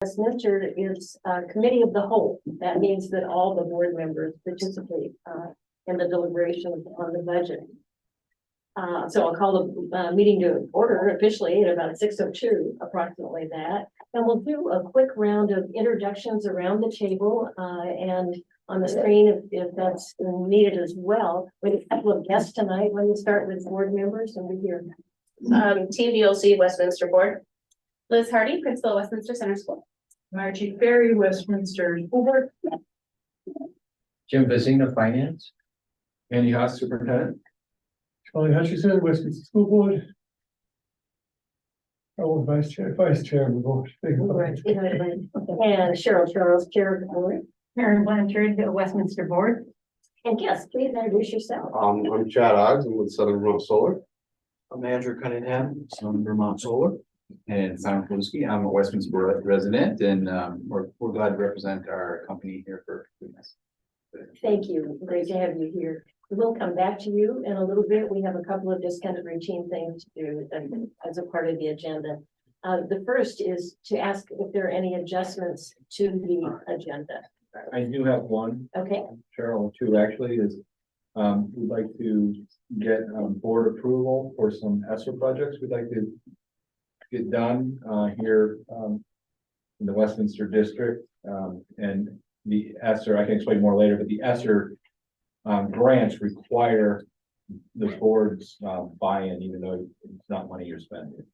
Westminster is a committee of the whole. That means that all the board members participate in the deliberations on the budget. So I'll call the meeting to order officially at about 6:02, approximately that. And we'll do a quick round of introductions around the table and on the screen if that's needed as well. We have a couple of guests tonight. Let me start with board members and we hear. TVOC Westminster Board. Liz Hardy, Principal, Westminster Center School. Margie Ferry, Westminster School Board. Jim Vizina, Finance. Andy Haas, Superintendent. Charlie Hutchison, Westminster School Board. Oh, Vice Chair of the board. Right. And Cheryl Charles, Chair of the board. Karen Blanchard, the Westminster Board. And yes, please introduce yourself. I'm Chad Oggs. I'm with Southern Vermont Solar. I'm Andrew Cunningham, Southern Vermont Solar. And Simon Kluski, I'm a Westminster resident, and we're glad to represent our company here for this. Thank you. Great to have you here. We'll come back to you in a little bit. We have a couple of just kind of routine things to do as a part of the agenda. The first is to ask if there are any adjustments to the agenda. I do have one. Okay. Cheryl, two actually is we'd like to get board approval for some ESSER projects we'd like to get done here in the Westminster district. And the ESSER, I can explain more later, but the ESSER grants require the board's buy-in, even though it's not money you're spending.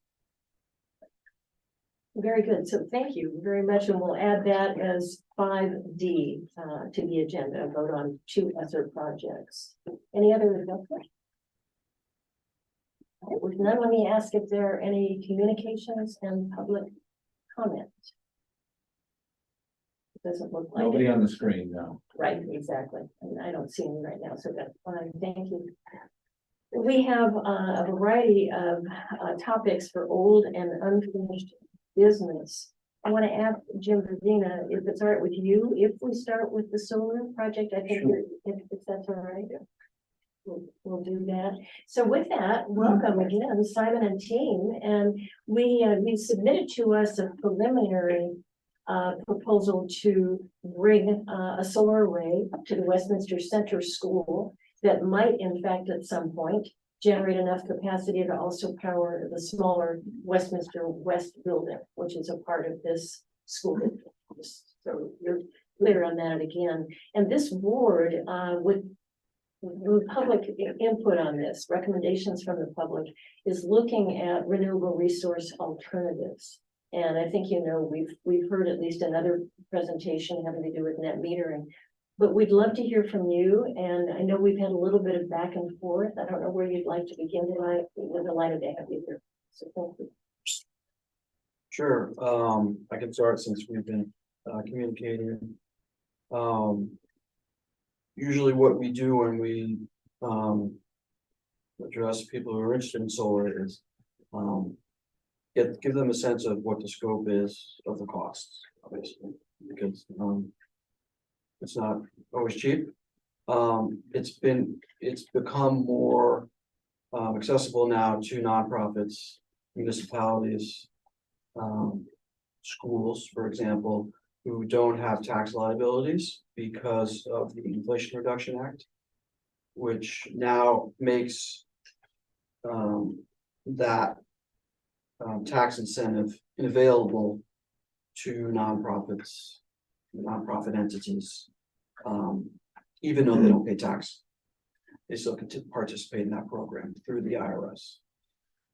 Very good. So thank you very much. And we'll add that as 5D to the agenda, vote on 2 ESSER projects. Any other adjustments? All right, with none, let me ask if there are any communications and public comment. It doesn't look like Nobody it. on the screen now. Right, exactly. And I don't see any right now, so that's fine. Thank you. We have a variety of topics for old and unfinished business. I want to ask Jim Vizina, if it's all right with you, if we start with the solar project, I think Sure. if that's all right. We'll do that. So with that, welcome again, Simon and team. And we submitted to us a preliminary proposal to bring a solar array to the Westminster Center School that might, in fact, at some point, generate enough capacity to also power the smaller Westminster West building, which is a part of this school. So you're clear on that again. And this board would public input on this, recommendations from the public, is looking at renewable resource alternatives. And I think, you know, we've heard at least another presentation having to do with net metering, but we'd love to hear from you. And I know we've had a little bit of back and forth. I don't know where you'd like to begin tonight with the light of day either. So thank you. Sure. I can start since we've been communicating. Usually what we do when we address people who are interested in solar is give them a sense of what the scope is of the costs, obviously, because it's not always cheap. It's become more accessible now to nonprofits, municipalities, schools, for example, who don't have tax liabilities because of the Inflation Reduction Act, which now makes that tax incentive available to nonprofits, nonprofit entities, even though they don't pay tax. They still can participate in that program through the IRS.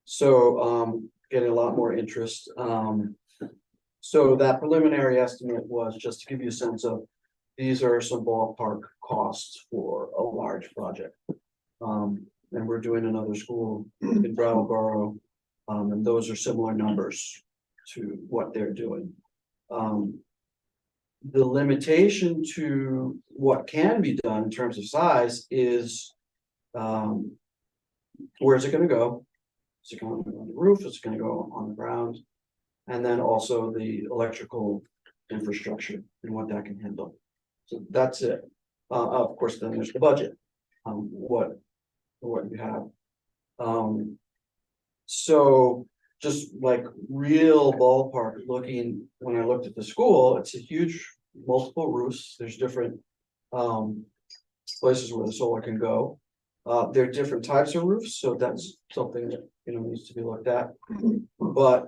So getting a lot more interest. So that preliminary estimate was just to give you a sense of these are some ballpark costs for a large project. And we're doing another school in Brattleboro, and those are similar numbers to what they're doing. The limitation to what can be done in terms of size is where's it going to go? Is it going to go on the roof? Is it going to go on the ground? And then also the electrical infrastructure and what that can handle. So that's it. Of course, then there's the budget. What you have. So just like real ballpark looking, when I looked at the school, it's a huge multiple roofs, there's different. Places where the solar can go. There are different types of roofs, so that's something that, needs to be looked at. But,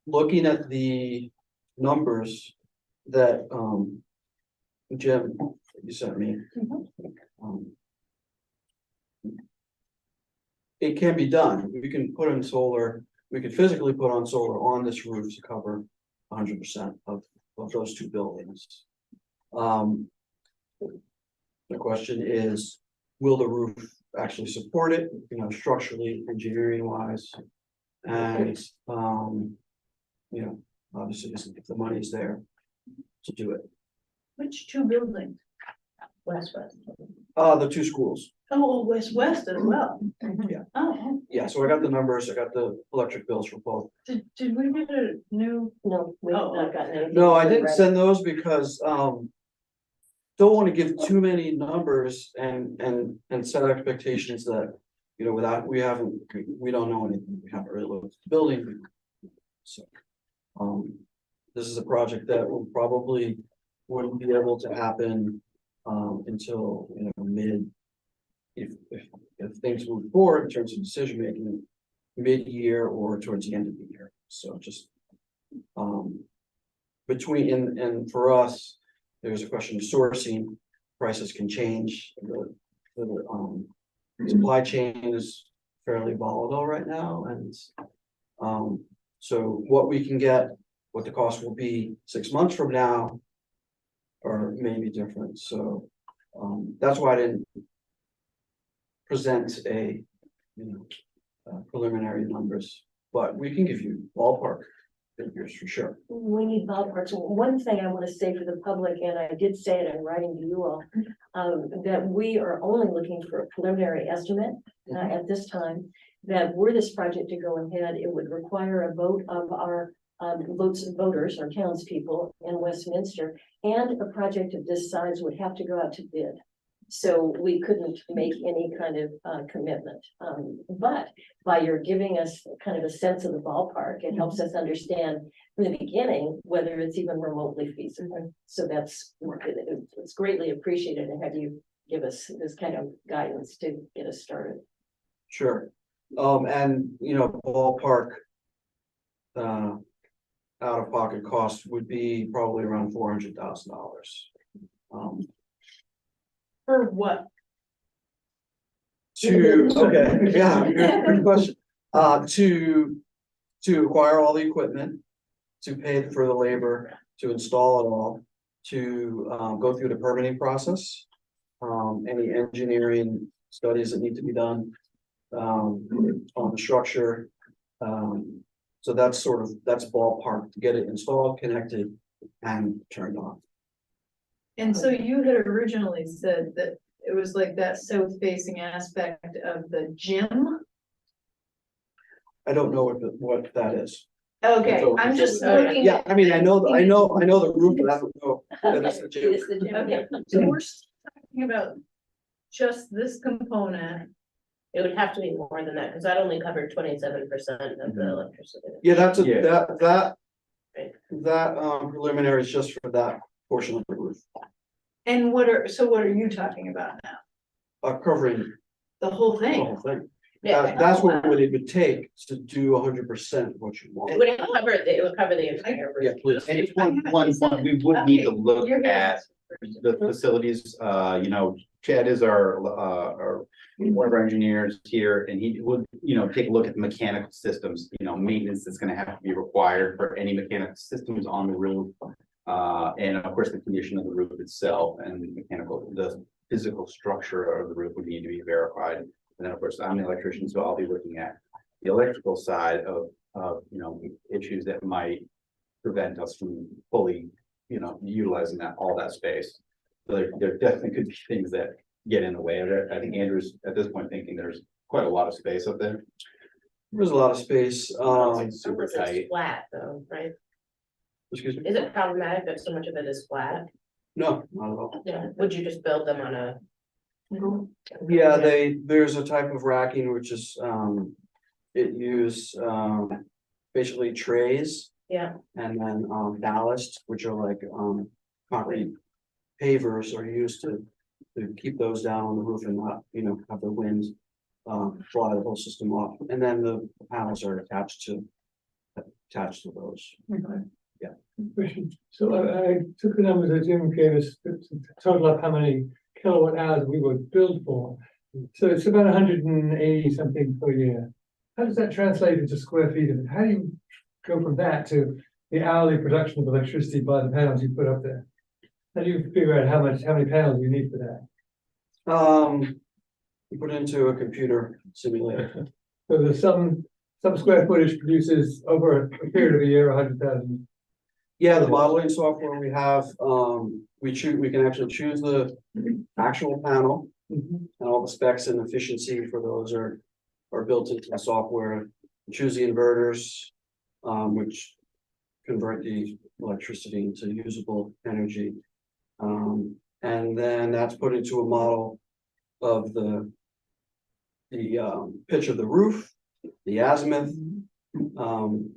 looking at the numbers that, Jim, you sent me. um, It can be done, we can put in solar, we could physically put on solar on this roof to cover 100% of those two buildings. The question is, will the roof actually support it, structurally, engineering wise? And, obviously, if the money's there to do it. Which two buildings? West. The two schools, Oh, West as well. Yeah. Oh, yeah, so I got the numbers, I got the electric bills for both. did we get a new? No, we've Oh, not gotten anything. No, I didn't ready. send those because, don't want to give too many numbers and set expectations that, without, we don't know anything, we haven't really looked at the building. So, this is a project that will probably wouldn't be able to happen, until, mid, if things move forward in terms of decision making, mid-year or towards the end of the year, so just, between, and for us, there's a question of sourcing, prices can change, the supply chain is fairly volatile right now, and so what we can get, what the cost will be 6 months from now, or maybe different, so that's why I didn't present preliminary numbers, but we can give you ballpark figures for sure. We need ballparks. One thing I want to say for the public, and I did say it in writing to you all, that we are only looking for a preliminary estimate at this time. That were this project to go ahead, it would require a vote of our voters or townspeople in Westminster, and a project of this size would have to go out to bid. So we couldn't make any kind of commitment. But by your giving us kind of a sense of the ballpark, it helps us understand from the beginning whether it's even remotely feasible. So it's greatly appreciated to have you give us this kind of guidance to get us started. Sure, and ballpark. Out of pocket cost would be probably around $400,000. For what? Okay, yeah, good question. To acquire all the equipment, to pay for the labor, to install it all, to go through the permitting process. Any engineering studies that need to be done on the structure. So that's ballpark to get it installed, connected, and turned on. And so you had originally said that it was like that south facing aspect of the gym. I don't know what that is. Okay, I'm just looking. Yeah, I mean, I know the roof, but I don't know that it's the gym. It's the gym. Okay, so we're talking about just this component. It would have to be more than that, because that only covered 27% of the electricity. Yeah, that's Yeah. that preliminary is just for that portion of the roof. And what are you talking about now? Covering The whole the thing? whole thing. Yeah, That's what it would take to do 100% of what you it want. would cover the entire roof. Yeah, please. And it's one, we would need to look You're at the facilities, Chad is our one of our engineers here, and he would, take a look at the mechanical systems, maintenance that's gonna have to be required for any mechanical systems on the roof. And of course, the condition of the roof itself and the physical structure of the roof would need to be verified. And then, of course, I'm the electrician, so I'll be looking at the electrical side of issues that might prevent us from fully, utilizing all that space. So there definitely could be things that get in the way of it. I think Andrew's at this point thinking there's quite a lot of space up there. There's a lot of space. It's super It's tight. flat though, right? Excuse me? Is it problematic that so much of it is flat? No, not at all. Yeah, would you just build them on a? Yeah, there's a type of racking which is it used, basically trays Yeah, and then, ballast, which are like, concrete pavers are used to keep those down on the roof and not, have the wind, fly the whole system off. And then the panels are attached to those. Question. So I took the numbers that Jim gave us to total up how many kilowatt hours we would build for. So it's about 180 something per year. How does that translate into square feet of it? How do you go from that to the hourly production of electricity by the panels you put up there? How do you figure out how many panels you need for that? You put it into a computer simulator. So there's some square footage produces over a period of a year, 100,000. Yeah, the modeling software we have, we can actually choose the actual panel. And all the specs and efficiency for those are built into the software. Choose the inverters, which convert the electricity into usable energy. And then that's put into a model of the pitch of the roof, the azimuth,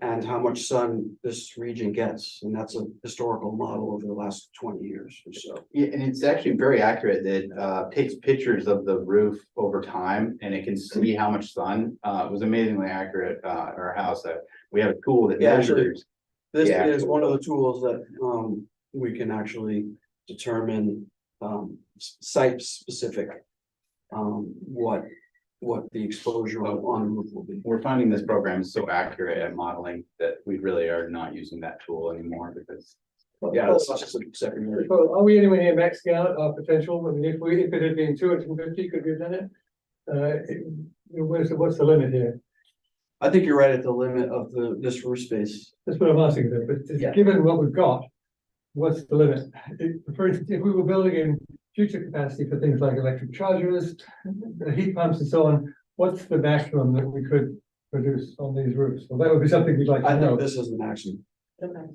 and how much sun this region gets. And that's a historical model over the last 20 years or so. Yeah, and it's actually very accurate. It takes pictures of the roof over time and it can see how much sun. It was amazingly accurate at our house. We have a tool that Yeah, actually, measures. This Yeah. is one of the tools that we can actually determine site specific what the exposure on the roof will be. We're finding this program is so accurate at modeling that we really are not using that tool anymore because Yeah, it's just a secondary. So are we anywhere near maxing out our potential? I mean, if it had been 250, could we have done it? What's the limit here? I think you're right at the limit of this roof space. That's what I'm asking, but Yeah. given what we've got, what's the limit? For instance, if we were building in future capacity for things like electric chargers, the heat pumps and so on, what's the maximum that we could produce on these roofs? Well, that would be something we'd like I to know. think this is the maximum.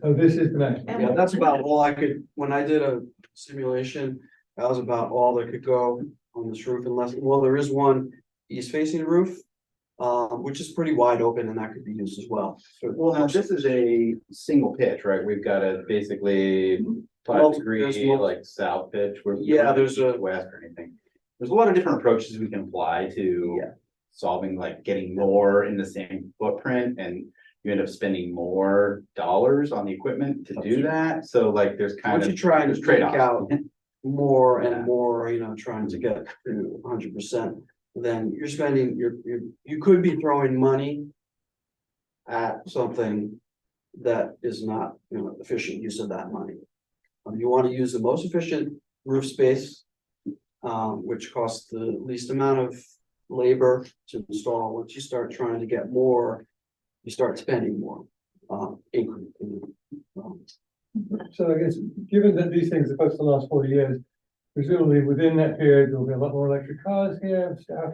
So this is the maximum. Yeah, that's about all I could, when I did a simulation, that was about all that could go on this roof unless, well, there is one east facing roof. Which is pretty wide open and that could be used as well. well, now this is a single pitch, right? We've got a basically Well, 5-degree there's one- like south pitch where Yeah, there's a- west or anything. There's a lot of different approaches we can apply to Yeah. solving like getting more in the same footprint and you end up spending more dollars on the equipment to do that. So like there's kind Once of you try and there's take trade-offs. out more Yeah. and more, trying to get to 100%, then you're spending, you could be throwing money at something that is not, efficient use of that money. You want to use the most efficient roof space, which costs the least amount of labor to install. Once you start trying to get more, you start spending more. So I guess, given that these things are supposed to last 40 years, presumably within that period, there'll be a lot more electric cars here, stuff.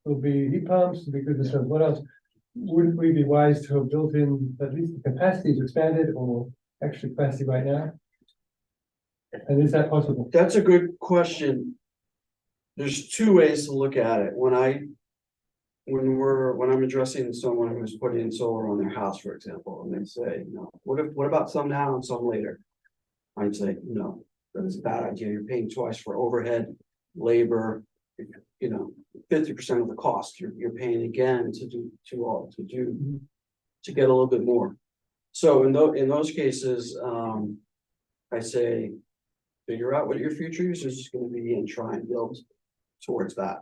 There'll be heat pumps, and goodness knows what else. Wouldn't we be wise to have built in at least the capacity to expand it or extra capacity right now? And is that possible? That's a good question. There's two ways to look at it. When I'm addressing someone who's putting in solar on their house, for example, and they say, what about some now and some later? I'd say, no, that's a bad idea. You're paying twice for overhead, labor, 50% of the cost. You're paying again to get a little bit more. So in those cases, I say, figure out what your future usage is going to be and try and build towards that.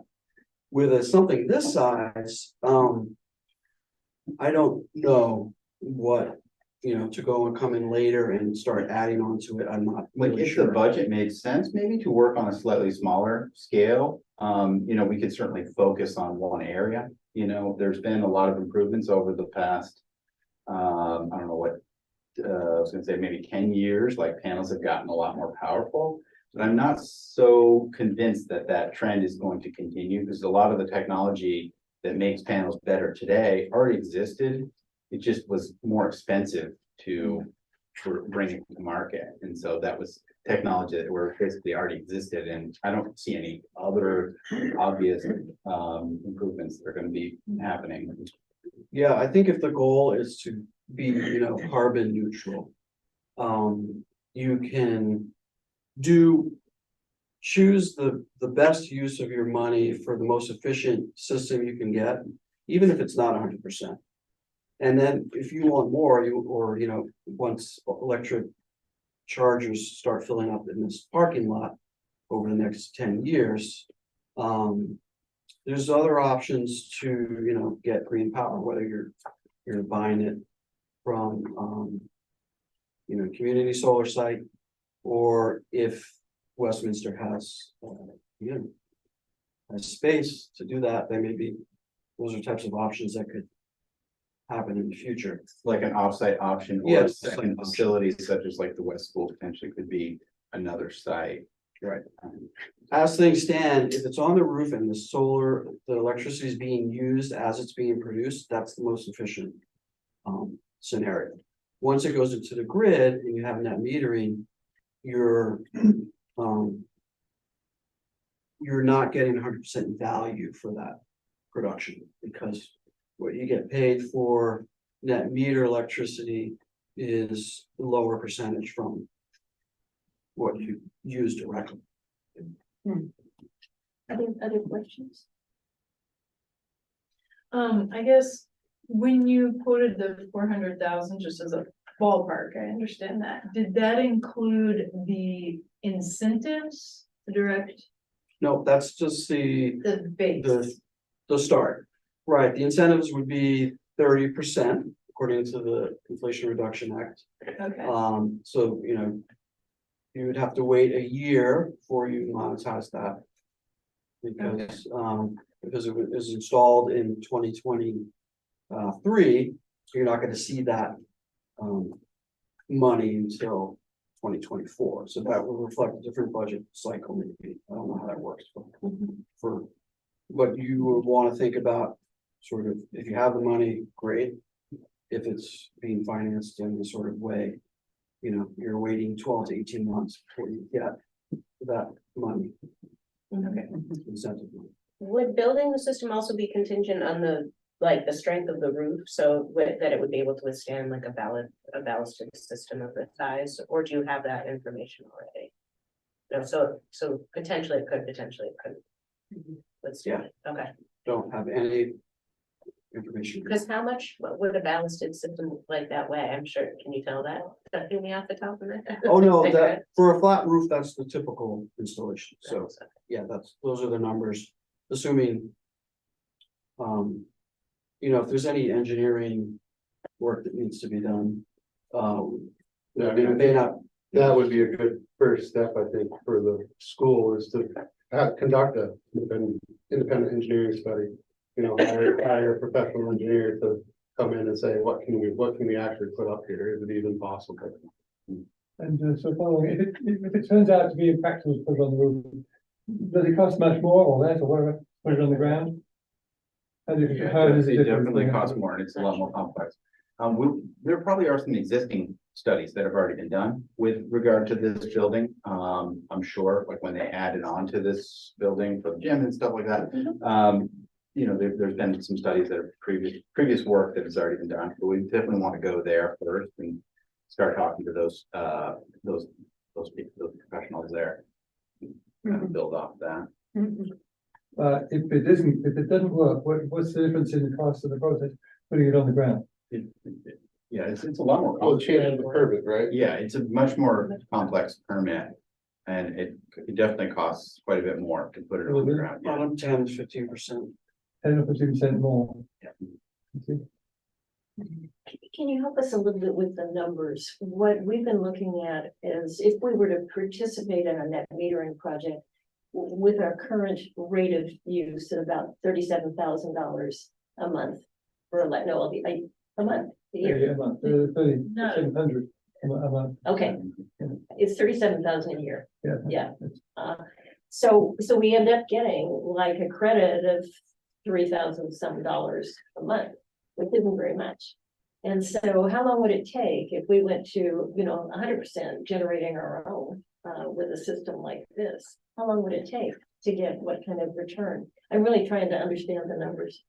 With something this size, I don't know what, to go and come in later and start adding on to it. I'm not Like really if the sure. budget made sense, maybe to work on a slightly smaller scale, we could certainly focus on one area. There's been a lot of improvements over the past, I don't know what, I was gonna say maybe 10 years, like panels have gotten a lot more powerful. But I'm not so convinced that that trend is going to continue because a lot of the technology that makes panels better today already existed. It just was more expensive to bring it to market. And so that was technology that were basically already existed. And I don't see any other obvious improvements that are going to be happening. Yeah, I think if the goal is to be, carbon neutral. You can choose the best use of your money for the most efficient system you can get, even if it's not 100%. And then if you want more, once electric chargers start filling up in this parking lot over the next 10 years, there's other options to, get green power, whether you're buying it from, community solar site, or if Westminster has, has space to do that, there may be, those are types of options that could happen in the future. Like an offsite option or a Yes, second offsite facility such as like the West School potentially could be another site. Right. As things stand, if it's on the roof and the electricity is being used as it's being produced, that's the most efficient scenario. Once it goes into the grid and you have net metering, you're not getting 100% value for that production, because what you get paid for net meter electricity is a lower percentage from what you use directly. Other questions? I guess when you quoted the 400,000, just as a ballpark, I understand that. Did that include the incentives, the direct, No, that's just the base? the start. Right, the incentives would be 30% according to the Inflation Reduction Act. Okay, So, you would have to wait a year before you monetize that. Because it was installed in 2023, so you're not gonna see that money until 2024. So that will reflect a different budget cycle maybe. I don't know how that works, but for what you would want to think about, sort of, if you have the money, great. If it's being financed in a sort of way, you're waiting 12 to 18 months before you get that money. okay. Incentive money. Would building the system also be contingent on the strength of the roof, so that it would be able to withstand like a ballasted system of this size, or do you have that information already? No, so potentially it could, potentially it couldn't. Withstand it. Okay, Don't have any information. because how much would a ballasted system like that weigh? I'm sure, can you tell that? Something me off the top of my head? Oh, no, Figure that, for a flat roof, that's the typical installation. it. So, yeah, those are the numbers, assuming. If there's any engineering work that needs to be done. It may not. That would be a good first step, I think, for the school, is to conduct a independent engineering study. Hire a professional engineer to come in and say, what can we actually put up here? Is it even possible? And so following, if it turns out to be impractical to put it on the roof, does it cost much more or less or whatever, put it on the ground? And if Yeah, how does it definitely differ? costs more and it's a lot more complex. There probably are some existing studies that have already been done with regard to this building. I'm sure, like when they added on to this building for the gym and stuff like that. There's been some studies that are previous work that has already been done, but we definitely want to go there first and start talking to those people, those professionals there. Kind of build off that. If it doesn't work, what's the difference in the cost of the process, putting it on the ground? Yeah, it's a lot more. Well, change the permit, right? Yeah, it's a much more complex permit. And it definitely costs quite a bit more to put it on the ground. Yeah. Bottom 10 to 15%. 10 or 15% more. Yeah. Can you help us a little bit with the numbers? What we've been looking at is if we were to participate in a net metering project with our current rate of use at about $37,000 a month for a month, a year. Yeah, a month, 700 a month. Okay, it's 37,000 a year. Yeah. Yeah. So we end up getting like a credit of $3,000 some a month, which isn't very much. And so how long would it take if we went to, 100% generating our own with a system like this? How long would it take to get what kind of return? I'm really trying to understand the numbers.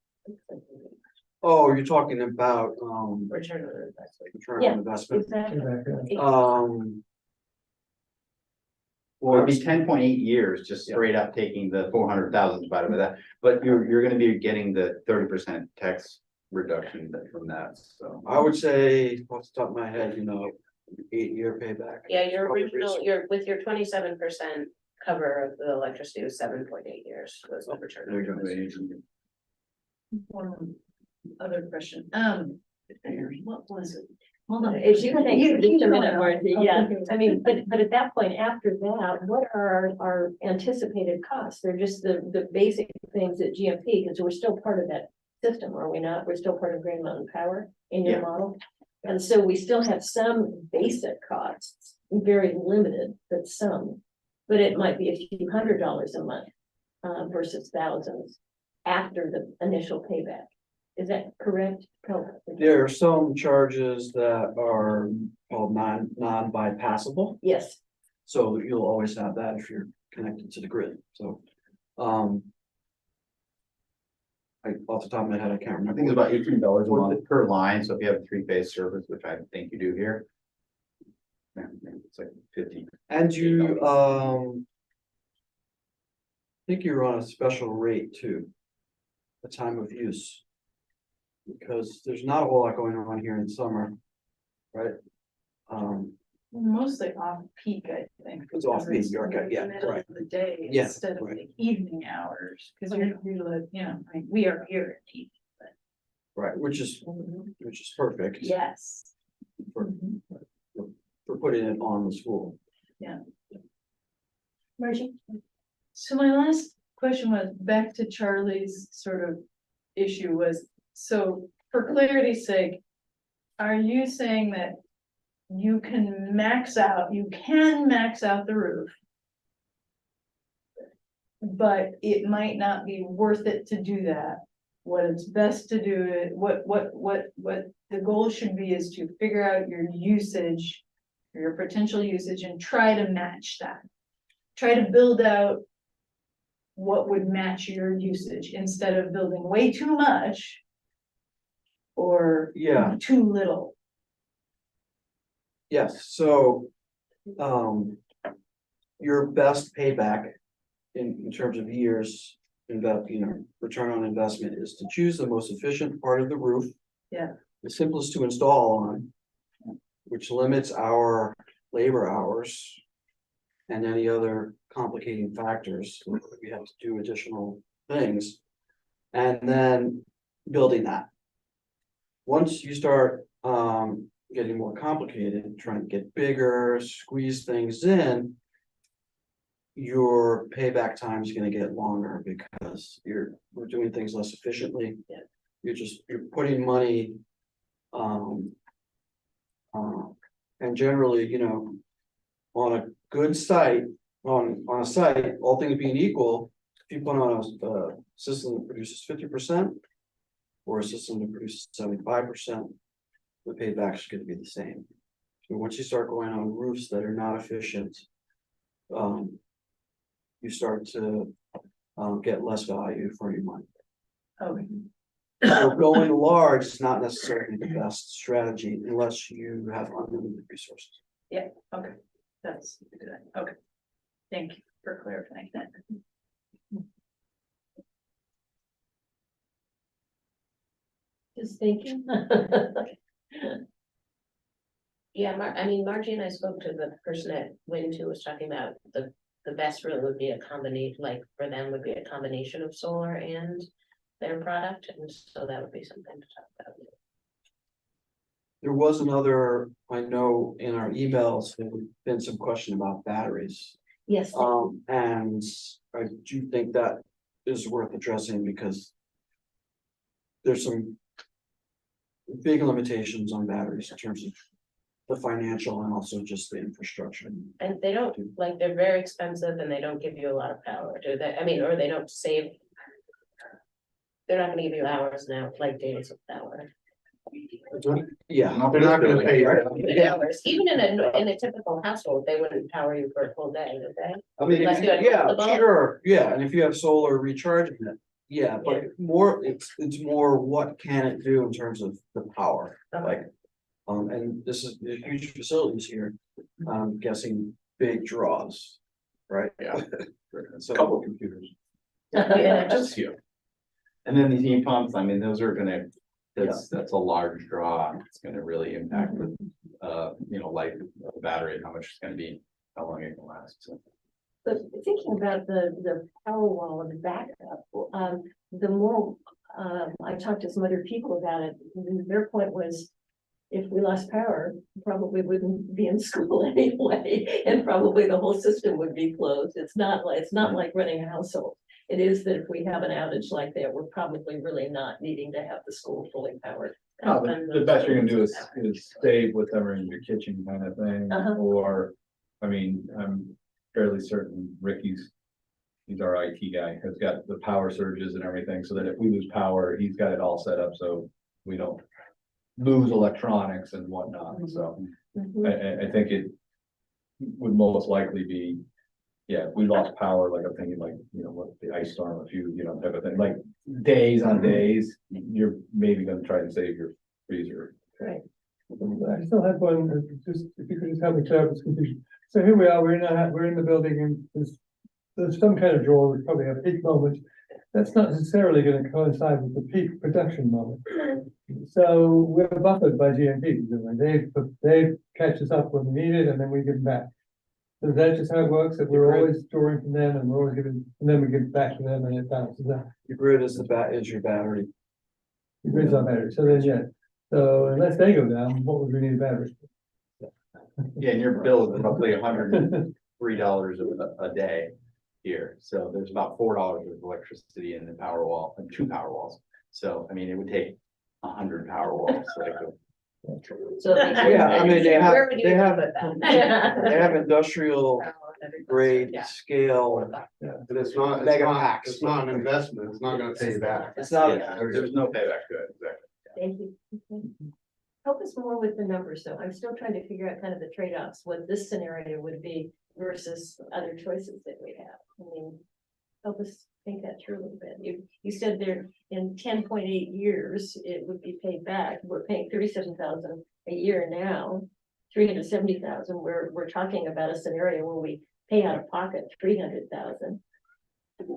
Oh, you're talking about, return on investment. return Yeah. on investment, Exactly. Well, it'd be 10.8 years, just straight up taking the 400,000 divided by that, but you're gonna be getting the 30% tax reduction from that, so. I would say, off the top of my head, 8-year payback. Yeah, your Probably original, reasonable. your, with your 27% cover of the electricity was 7.8 years was the return. on There you go. investment. One other question, what was it? Hold on, if you can take just a minute, Marcy, yeah, I mean, but at that point, after that, what are our anticipated costs? They're just the basic things at GMP, because we're still part of that system, are we not? We're still part of Green Mountain Power in your Yeah. model. And so we still have some basic costs, very limited, but some. But it might be a few $100s a month versus thousands after the initial payback. Is that correct? There are some charges that are called non-bypassable, Yes, so you'll always have that if you're connected to the grid, so. Off the top of my head, I can't I remember. think it's about $18 a month per line, so if you have a 3-phase service, which I think you do here. I think it's like 50. And you, think you're on a special rate too. The time of use. Because there's not a whole lot going on here in summer, right? Mostly off peak, I think. It's off because peak, okay, the yeah, middle right. of the day Yeah, instead of right. the evening hours, because I mean, we are here at peak, but. Right, which is perfect. Yes. For putting it on the school. Margie? So my last question was back to Charlie's sort of issue was, so for clarity's sake, are you saying that you can max out the roof, but it might not be worth it to do that? What it's best to do, what the goal should be is to figure out your usage, your potential usage, and try to match that. Try to build out what would match your usage instead of building way too much or Yeah. too little. Yes, so, your best payback in terms of years, return on investment is to choose the most efficient part of the roof. Yeah. The simplest to install on, which limits our labor hours and any other complicating factors. We have to do additional things. And then building that. Once you start, getting more complicated, trying to get bigger, squeeze things in, your payback time is gonna get longer because we're doing things less efficiently. Yeah. You're putting money. And generally, on a good site, on a site, all things being equal, if you put on a system that produces 50%. Or a system that produces 75%, the payback is gonna be the same. So once you start going on roofs that are not efficient. You start to get less value for your money. Okay. So going large is not necessarily the best strategy unless you have unlimited resources. Okay, that's good, okay. Thank you for clarifying that. Just thinking. Yeah, I mean, Margie and I spoke to the person at Wind who was talking about the best route would be a combination, like for them would be a combination of solar and their product, and so that would be something to talk about. There was another, I know in our emails, there have been some question about batteries. Yes, And I do think that is worth addressing because. There's some. Big limitations on batteries in terms of the financial and also just the infrastructure. And they don't, like, they're very expensive and they don't give you a lot of power, do they? I mean, or they don't save. They're not gonna give you hours now, like days of power. Yeah, They're not gonna pay you. Even hours, even in a typical household, they wouldn't power you for a full day, would they? I mean, Unless you had yeah, the bulb. sure, yeah, and if you have solar recharging it, Yeah, but more, it's more what can it do in terms of the power, like. And this is the huge facilities here, I'm guessing big draws, right? Yeah. So. Couple computers. Yeah. Just few. And then these heat pumps, I mean, those are gonna, that's a large draw, it's gonna really impact the, life of the battery, and how much it's gonna be, how long it can last, so. But thinking about the power wall and the backup, the more, I talked to some other people about it, their point was, if we lost power, probably wouldn't be in school anyway, and probably the whole system would be closed. It's not like running a household. It is that if we have an outage like that, we're probably really not needing to have the school fully powered. No, the best you're gonna do is save whatever in your kitchen kind of thing, Uh-huh. or, I mean, I'm fairly certain he's our IT guy, has got the power surges and everything, so that if we lose power, he's got it all set up so we don't lose electronics and whatnot, so Mhm. I think it would most likely be, yeah, if we lost power, like I'm thinking like, what the ice storm, a few, type of thing, like days on days, you're maybe gonna try to save your freezer. Right. I still have one, just, if you could just help me clear up this confusion. So here we are, we're in the building and there's some kind of drawer, we probably have a peak moment. That's not necessarily gonna coincide with the peak production moment. So we're buffered by GMP, they catch us up when we need it and then we give them back. So that's just how it works, that we're always storing from them and we're always giving, and then we give it back to them and it balances out. Your grid is is your battery. The grid's our battery, so then, yeah, so unless they go down, what would we need a battery? Yeah, and your bill is roughly $103 a day here, so there's about $4 of electricity in the power wall, and 2 power walls. So, I mean, it would take 100 power walls, like, So. Yeah, I mean, Where would you they have, put that? they have industrial grade Yeah. scale. And it's not, Mega packs. it's not an investment, it's not gonna pay you back. It's not, yeah, there's no payback to it, exactly. Thank you. Okay. Help us more with the numbers, though. I'm still trying to figure out kind of the trade-offs, what this scenario would be versus other choices that we have. I mean, help us think that through a little bit. You said there in 10.8 years, it would be paid back. We're paying 37,000 a year now, 370,000. We're talking about a scenario where we pay out of pocket 300,000.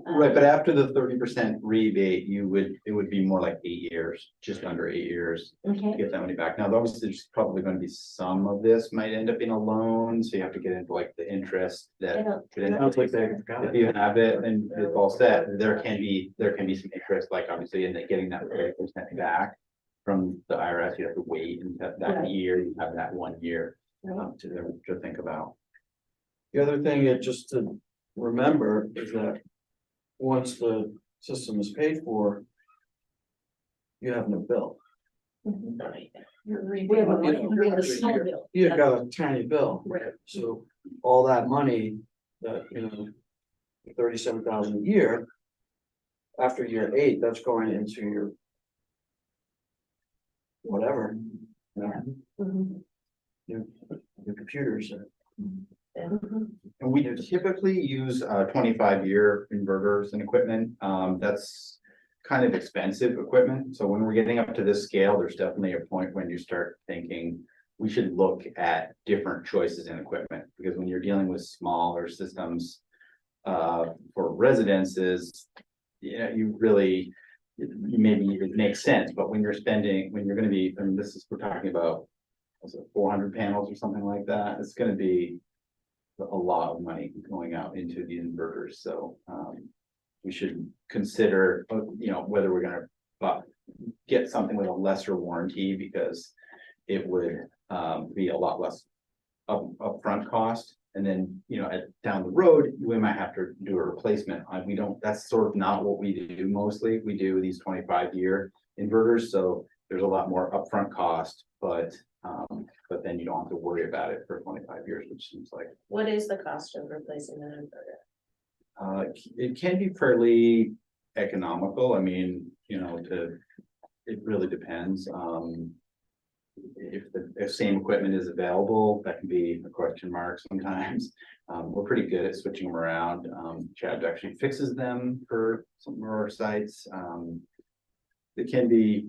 Right, but after the 30% rebate, it would be more like 8 years, just under 8 years to Okay, get that money back. Now, obviously, there's probably gonna be some of this might end up being a loan, so you have to get into like the interest I that. don't. sounds like they If you have it and it's all set, there can be some interest, like obviously in getting that 30% back from the IRS. You have to wait and that Right. year, you have that 1 year Right. to think about. The other thing is just to remember is that once the system is paid for, you have no bill. Mhm. You're We have a small bill. You've got a tiny bill. Right. So all that money that, 37,000 a year. After year 8, that's going into your. Whatever, Mhm. your computers. Mhm. And we typically use 25-year inverters and equipment. That's kind of expensive equipment. So when we're getting up to this scale, there's definitely a point when you start thinking we should look at different choices in equipment, because when you're dealing with smaller systems for residences, you really, maybe it makes sense, but when you're gonna be, and this is, we're talking about, was it 400 panels or something like that, it's gonna be a lot of money going out into the inverters, so we should consider, whether we're gonna get something with a lesser warranty, because it would be a lot less upfront cost. And then, down the road, we might have to do a replacement. That's sort of not what we do mostly. We do these 25-year inverters, so there's a lot more upfront cost, but then you don't have to worry about it for 25 years, which seems like. What is the cost of replacing an inverter? It can be fairly economical. I mean, it really depends. if the same equipment is available, that can be a question mark sometimes. We're pretty good at switching them around. Chad actually fixes them for some of our sites. It can be,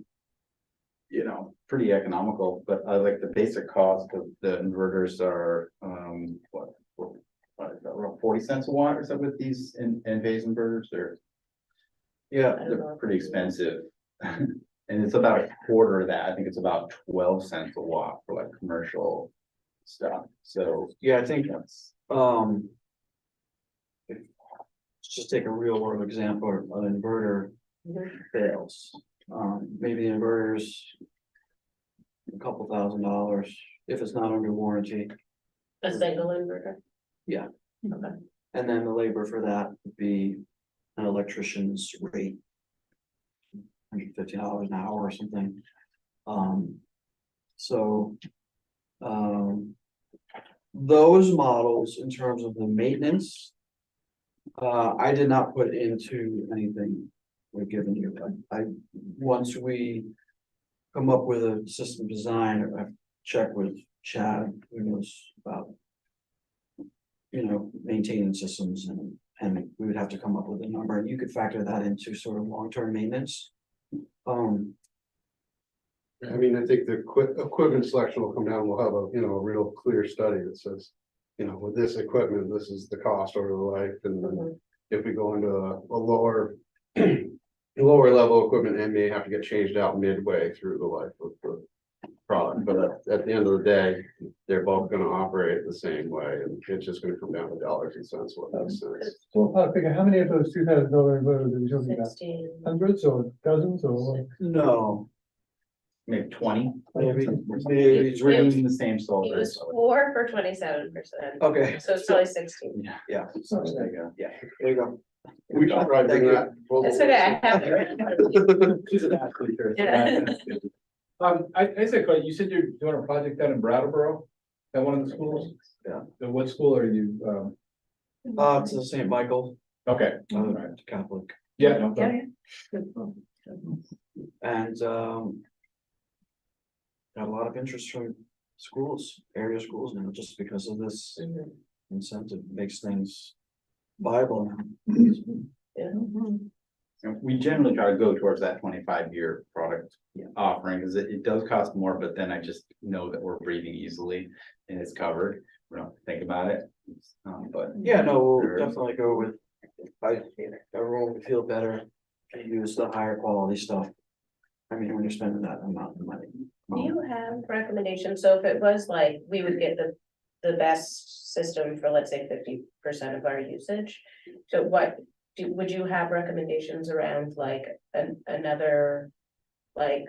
you know, pretty economical, but like the basic cost of the inverters are, around 40 cents a watt or something with these phase inverters. Yeah, They're pretty expensive. And it's about a quarter of that. I think it's about 12 cents a watt for like commercial stuff. So yeah, I think, that's, let's just take a real world example, an inverter fails. Maybe the inverter's a couple $1,000 if it's not under warranty. A single inverter? Yeah. Okay. And then the labor for that would be an electrician's rate. $150 an hour or something. So. Those models in terms of the maintenance. I did not put into anything we're giving you, but once we come up with a system design, I've checked with Chad, who knows about, you know, maintaining systems, and we would have to come up with a number, and you could factor that into sort of long-term maintenance. I mean, I think the equipment selection will come down, we'll have a, you know, a real clear study that says, you know, with this equipment, this is the cost over the life, and then if we go into a lower. Lower level equipment and may have to get changed out midway through the life of the product, but at the end of the day, they're both gonna operate the same way, and it's just gonna come down to dollars and cents, what makes sense. So I figure, how many of those $2,000 inverters are we talking about? 16. Hundreds or dozens or? No, maybe 20. maybe, It's really in the same It solar. was 4 for 27%. okay, So it's probably 16. yeah, So there you go. there you go. We should try to Thank do you. that. That's okay, I have it. She's an athlete here. Yeah. I said, you said you're doing a project down in Brattleboro, at one of the schools? Yeah. So what school are you, It's the St. Michael, okay, all right. Catholic, Yeah, no, and, got a lot of interest from schools, area schools now, just because of this incentive, makes things viable now. And we generally try to go towards that 25-year product offering, because it does cost more, but then I just know that we're breathing easily and it's covered. We don't think about it. But Yeah, no, we'll definitely go with, everyone would feel better if you use the higher quality stuff. I mean, when you're spending that amount of money. Do you have recommendations? So if it was like, we would get the best system for, let's say, 50% of our usage. So would you have recommendations around like another, like,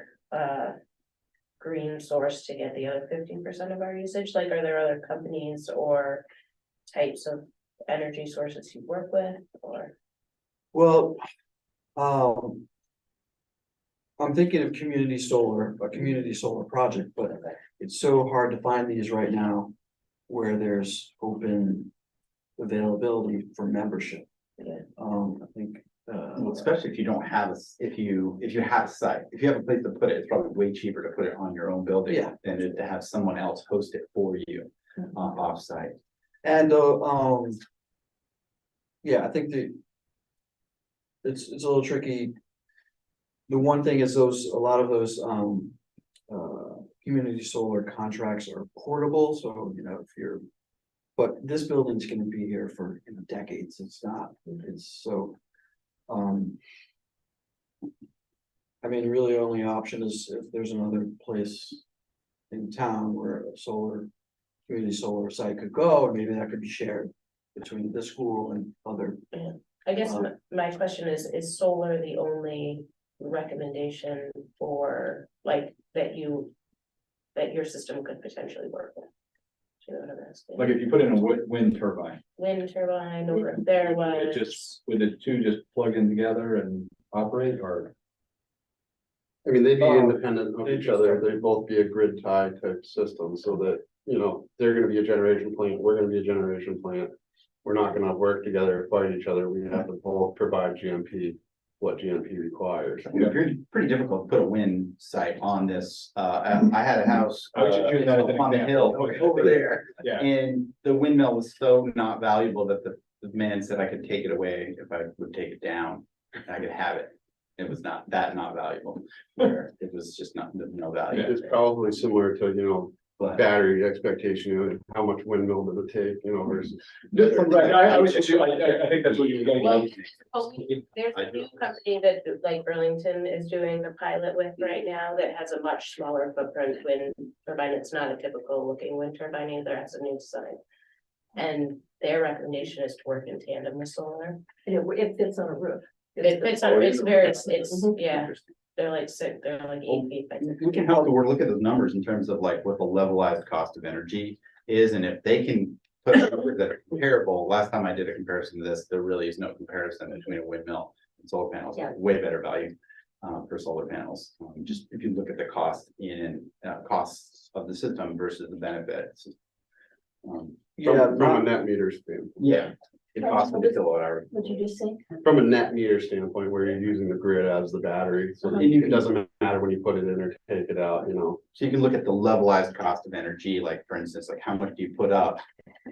green source to get the other 15% of our usage? Like, are there other companies or types of energy sources you work with, or? Well, I'm thinking of community solar, a community solar project, but it's so hard to find these right now where there's open availability for membership. Yeah. I think, well, especially if you don't have if you have a site, if you have a place to put it, it's probably way cheaper to put it on your own building Yeah. than to have someone else host it for you offsite. and, yeah, I think it's a little tricky. The one thing is a lot of those, community solar contracts are portable, so, you know, but this building's gonna be here for, you know, decades, it's so. I mean, really the only option is if there's another place in town where a community solar site could go, and maybe that could be shared between the school and other. I guess my question is solar the only recommendation for, like, that your system could potentially work with? Do you know what I'm asking? like if you put in a wind turbine, Wind turbine, or if there it was. just, would the two just plug in together and operate, or? I mean, they'd be Oh, independent of each other, they'd both be a grid tie type system, so that, you know, they're gonna be a generation plant, we're gonna be a generation plant. We're not gonna work together, fight each other, we have to both provide GMP what GMP requires. It'd be pretty difficult to put a wind site on this. I had a house. I was just using that as an on the hill example. over there. Yeah. And the windmill was so not valuable that the man said I could take it away if I would take it down. I could have it. It was not valuable. Where it was just no value. It's probably similar to, But battery expectation, how much windmill does it take, versus. Right, I was just, I think that's what you were getting Well, at. there's a new company that like Burlington is doing the pilot with right now that has a much smaller footprint wind turbine. It's not a typical looking wind turbine either. It's a new design. And their recommendation is to work in tandem with solar. It fits on a roof. It's yeah, they're like 8 feet. by 6 we can help the word, look at those numbers in terms of like what the levelized cost of energy is, and if they can put numbers that are comparable. Last time I did a comparison to this, there really is no comparison between a windmill and solar panels. Yeah. Way better value for solar panels. Just if you look at the costs of the system versus the benefits. From a net meter standpoint, Yeah, it costs them a kilowatt hour. What'd you just say? from a net meter standpoint, where you're using the grid as the battery, so Uh-huh. it doesn't matter when you put it in or take it out, So you can look at the levelized cost of energy, like for instance, like how much do you put up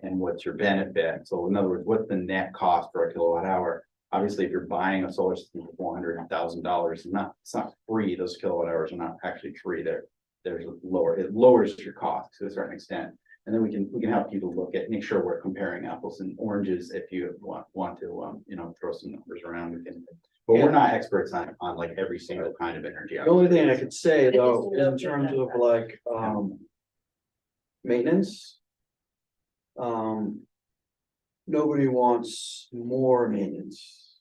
and what's your benefit? So in other words, what's the net cost for a kilowatt hour? Obviously, if you're buying a solar system for $400,000, it's not free. Those kilowatt hours are not actually free. There's it lowers your cost to a certain extent. And then we can help people make sure we're comparing apples and oranges. If you want to, throw some numbers around, we can. But we're not experts on like every single kind of energy. The only thing I could say just though, know in you're terms not of like, maintenance. Nobody wants more maintenance.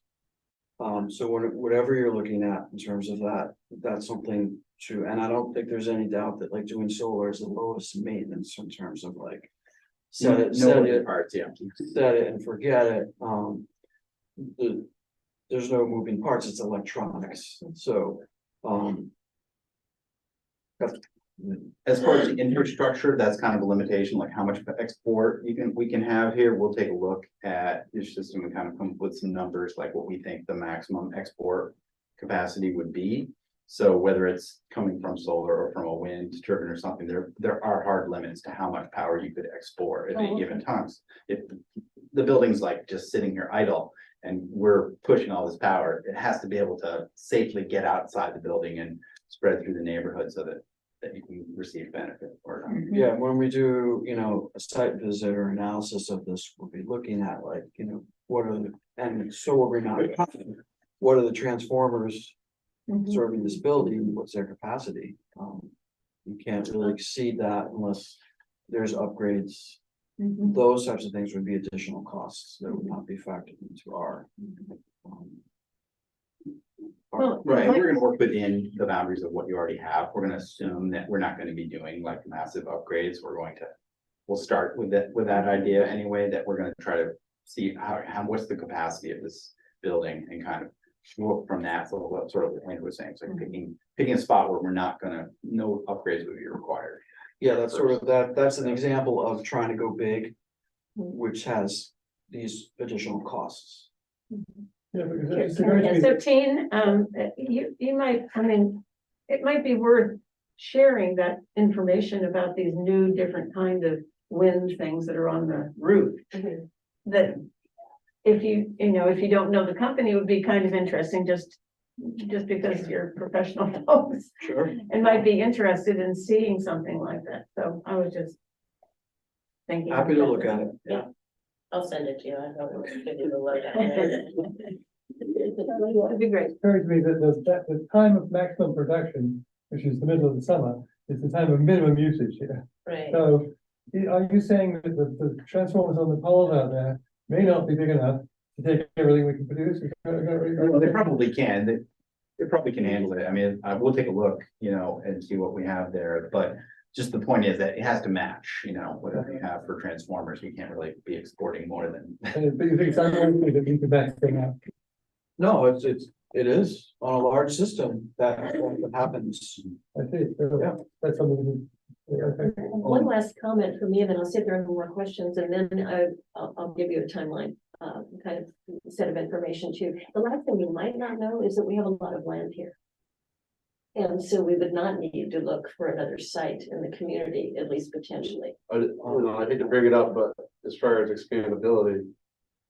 So whatever you're looking at in terms of that, that's something to, and I don't think there's any doubt that like doing solar is the lowest maintenance in terms of like. Set it Parts, yeah. set it and forget it, there's no moving parts, it's electronics, so, As far as the infrastructure, that's kind of a limitation, like how much export we can have here. We'll take a look at your system and kind of come up with some numbers, like what we think the maximum export capacity would be. So whether it's coming from solar or from a wind turbine or something, there are hard limits to how much power you could export at any given times. If the building's like just sitting here idle and we're pushing all this power, it has to be able to safely get outside the building and spread through the neighborhood so that you can receive benefit or not. yeah, when we do, a site visit or analysis of this, we'll be looking at like, what are and so will we not, what are the transformers serving this building, what's their capacity? You can't really exceed that unless there's upgrades. Those types of things would be additional costs that would not be factored into our. Right, and we're gonna work within the boundaries of what you already have. We're gonna assume that we're not gonna be doing like massive upgrades. We'll start with that idea anyway, that we're gonna try to see what's the capacity of this building and kind of work from that. So what sort of Andrew was saying, it's like picking a spot where no upgrades would be required. Yeah, that's that's an example of trying to go big, which has these additional costs. Yeah, because it's going to Yeah, be- so Teen, you might, it might be worth sharing that information about these new different kind of wind things that are on the roof. That if you don't know the company, it would be kind of interesting, just because you're professional folks. Sure. And might be interested in seeing something like that, so I was just thinking. Happy to look at it. Yeah. I'll send it to you. I don't give you the lowdown. That'd be great. occurred to me that the time of maximum production, which is the middle of the summer, is the time of minimum usage here. Right. So are you saying that the transformers on the poles out there may not be big enough to take everything we can produce? Well, they probably can, they probably can handle it. I mean, we'll take a look, and see what we have there, but just the point is that it has to match, whatever you have for transformers. You can't really be exporting more than. But you think it's unlikely that we could back them out? No, it is on a large system that happens. I see, so Yeah. that's something. Okay. One last comment from me, and then I'll see if there are any more questions, and then I'll give you a timeline. kind of set of information too. The last thing you might not know is that we have a lot of land here. And so we would not need to look for another site in the community, at least potentially. I hate to bring it up, but as far as expandability,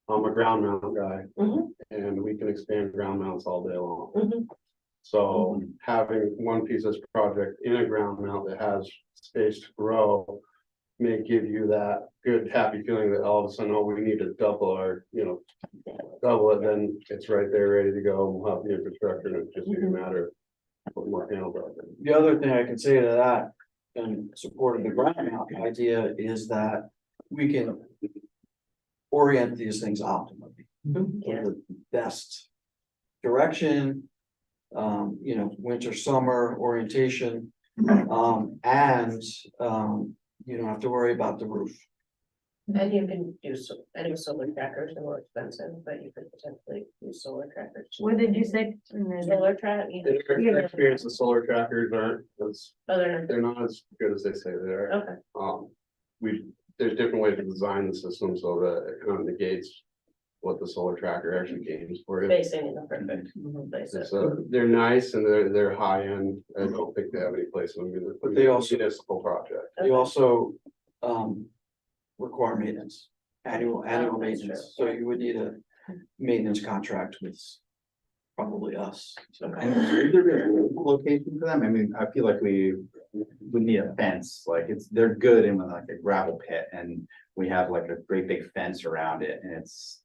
I'm a ground mount guy. Mhm. And we can expand ground mounts all day long. Mhm. So having one piece of this project in a ground mount that has space to grow may give you that good, happy feeling that all of a sudden, oh, we need to double our, double it, then it's right there, ready to go, and we'll have the infrastructure, and it's just a matter of putting more panels out there. The other thing I can say to that, in support of the ground mount idea, is that we can orient these things optimally. Yeah. The best direction, winter, summer orientation. And, you don't have to worry about the roof. And you can do I know solar trackers are more expensive, but you could potentially use solar trackers. What did you say? Solar track, In our experience, the solar trackers aren't, they're not as good as they say they are. okay, There's different ways to design the system so that it kind of negates what the solar tracker actually gains for you. spacing in the perfect places. So they're nice and they're high end. I don't think they have any place in them. But they also- municipal project. You also, require maintenance, annual that's true. maintenance, so you would need a maintenance contract with probably us. Okay. Is there a location for them? I mean, I feel like we would need a fence, like they're good in like a gravel pit and we have like a great big fence around it and it's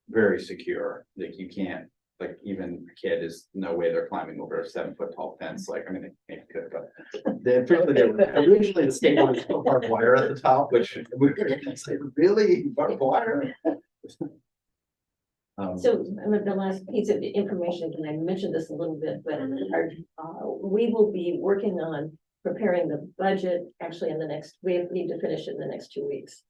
very secure, like you can't, like even a kid is no way they're climbing over a 7-foot tall fence, like, I mean, they could, but originally the state was barbed wire at the top, which we were gonna say, really, barbed wire? So the last piece of information, and I mentioned this a little bit, but we will be working on preparing the budget actually we need to finish it in the next 2 weeks.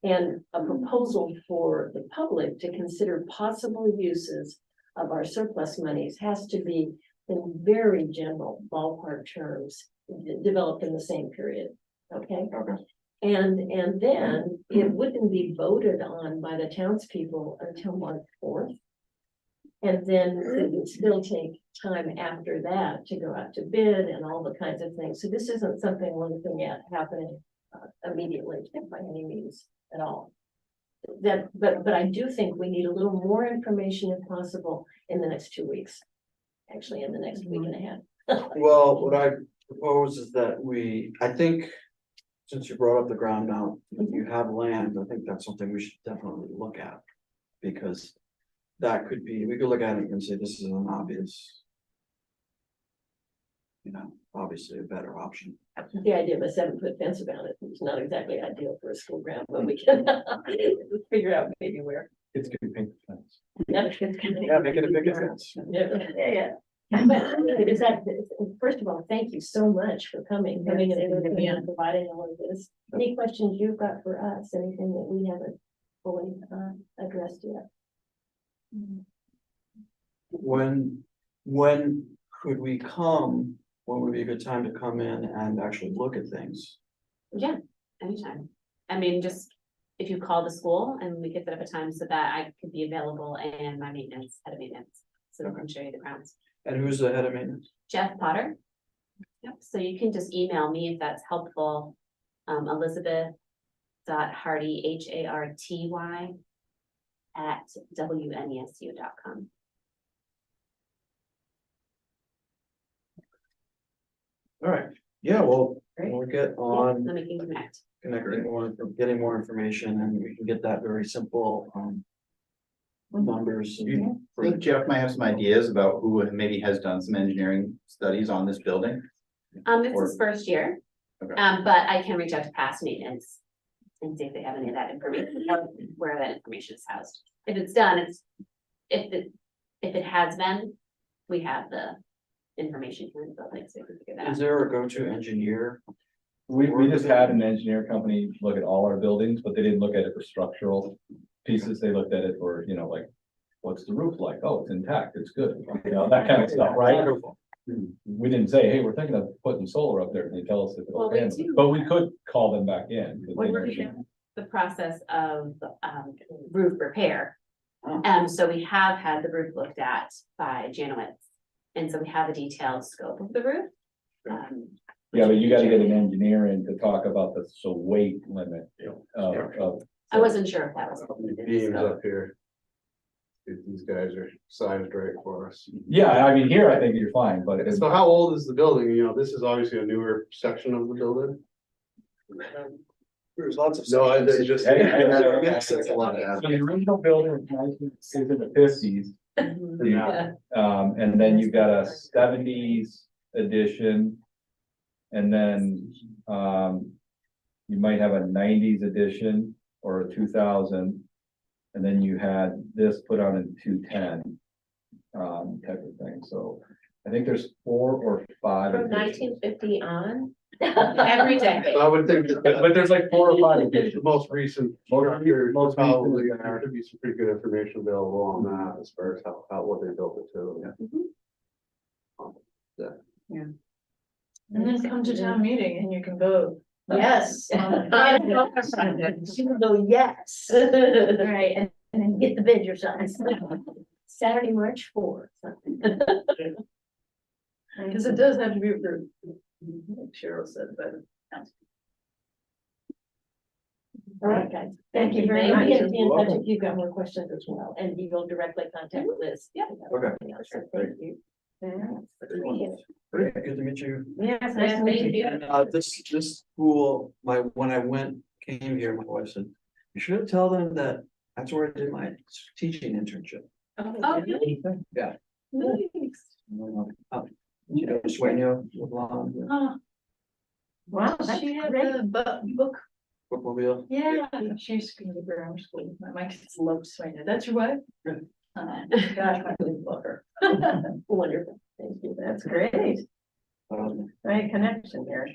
And a proposal for the public to consider possible uses of our surplus monies has to be in very general ballpark terms, developed in the same period, okay? And then it wouldn't be voted on by the townspeople until March 4th. And then it would still take time after that to go out to bid and all the kinds of things. So this isn't something we're looking at happening immediately by any means at all. But I do think we need a little more information if possible in the next 2 weeks. Actually, in the next week and a half. Well, what I propose is that I think, since you brought up the ground mount, if you have land, I think that's something we should definitely look at. Because that could be, we could look at it and say, this is an obvious, obviously a better option. The idea of a 7-foot fence around it is not exactly ideal for a school ground, but we can figure out maybe where. It's good paint the fence. Yeah, make it a big fence. Yeah. First of all, thank you so much for coming and providing all of this. Any questions you've got for us, anything that we haven't fully addressed yet? When could we come? When would be a good time to come in and actually look at things? Yeah, anytime. I mean, just if you call the school and we could set up a time so that I could be available and my head of maintenance, so we can show you the grounds. And who's the head of maintenance? Jeff Potter. Yep, so you can just email me if that's helpful. Elizabeth.Hardy, HARTY @WNESU.com. All right, yeah, well, Great. we'll get on Then we can connect. getting more information and we can get that very simple, numbers. and- I think Jeff might have some ideas about who maybe has done some engineering studies on this building. It's his first year. Okay. But I can reach out to past maintenance and see if they have any of that information, or where that information is housed. If it's done, if it has been, we have the information here in the building, so we can figure that Is out. there a go-to engineer? We just had an engineer company look at all our buildings, but they didn't look at it for structural pieces. They looked at it for, like, what's the roof like? Oh, it's intact, it's good, that kind of stuff, right? We didn't say, hey, we're thinking of putting solar up there. Can you tell us if Well, it'll we handle it? do. But we could call them back in. 'cause What they were know we she- doing? the process of roof repair. Oh. So we have had the roof looked at by Janowitz. And so we have a detailed scope of the roof. Yeah, but you gotta get an engineer in to talk about the, so weight limit of. I wasn't sure if that was. Beams up here. These guys are sized right for us. Yeah, I mean, here I think you're fine, but it's, So how old is the building? You know, this is obviously a newer section of the building. There's lots of. No, sections. they just. Yes, there's a lot of so that. the original building was 1960s in the 50s. Yeah. And then you've got a 70s edition. And then, you might have a 90s edition or a 2000. And then you had this put on in 210, type of thing. So I think there's 4 or 5. From editions. 1950 on, Every decade. I would think But that there's like 4 or 5 the editions. most recent, Most recent probably, is there should be some pretty good information available on that as far as how, what they built it to. And then come to town meeting and you can vote. Yes. You can go yes. Right, and And then get the bid yourself. Saturday, March 4th. because it does have to be approved. Like Cheryl said, but. All right, guys. Thank you very much. Be in touch if you've got more questions as well, and you will directly contact Liz. Yeah. Okay. Thank you. Great, good to meet you. Yes, nice to meet you. This school, when I came here, my wife said, you should tell them that that's where I did my teaching internship. Oh, really? Yeah. Nice. You know, Sueño, Woodlawn, Oh, Wow, that's she had great. the book, Bookmobile. yeah, she used to go to grammar school, my kids love Sweeney, that's your wife? Yeah. Gosh, I really love her. Wonderful. Thank you. That's great, great connection there.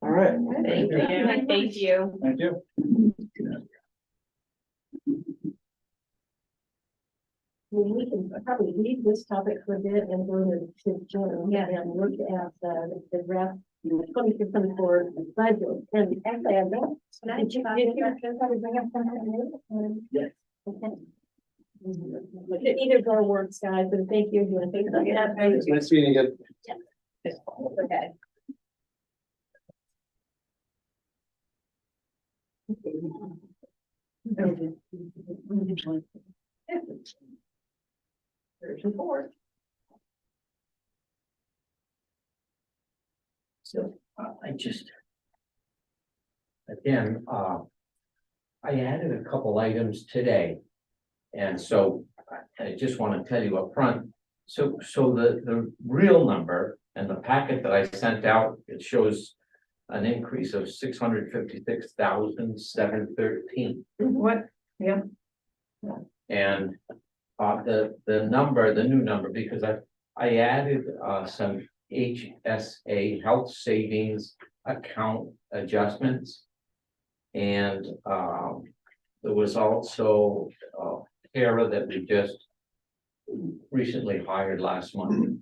All right. Thank you. Thank you. Thank you. We can probably leave this topic for a bit and go to Jim and look at the draft 2024 budget. And actually, I don't. Did you probably bring up something? Yes. Okay. Look at either of our works, guys, and thank you. Yeah, Nice meeting you. okay. Version 4. So I just. Again, I added a couple items today. And so I just want to tell you up front. So the real number and the packet that I sent out, it shows an increase of 656,713. What, And the number, the new number, because I added some HSA health savings account adjustments. And there was also Kara that we just recently hired last month.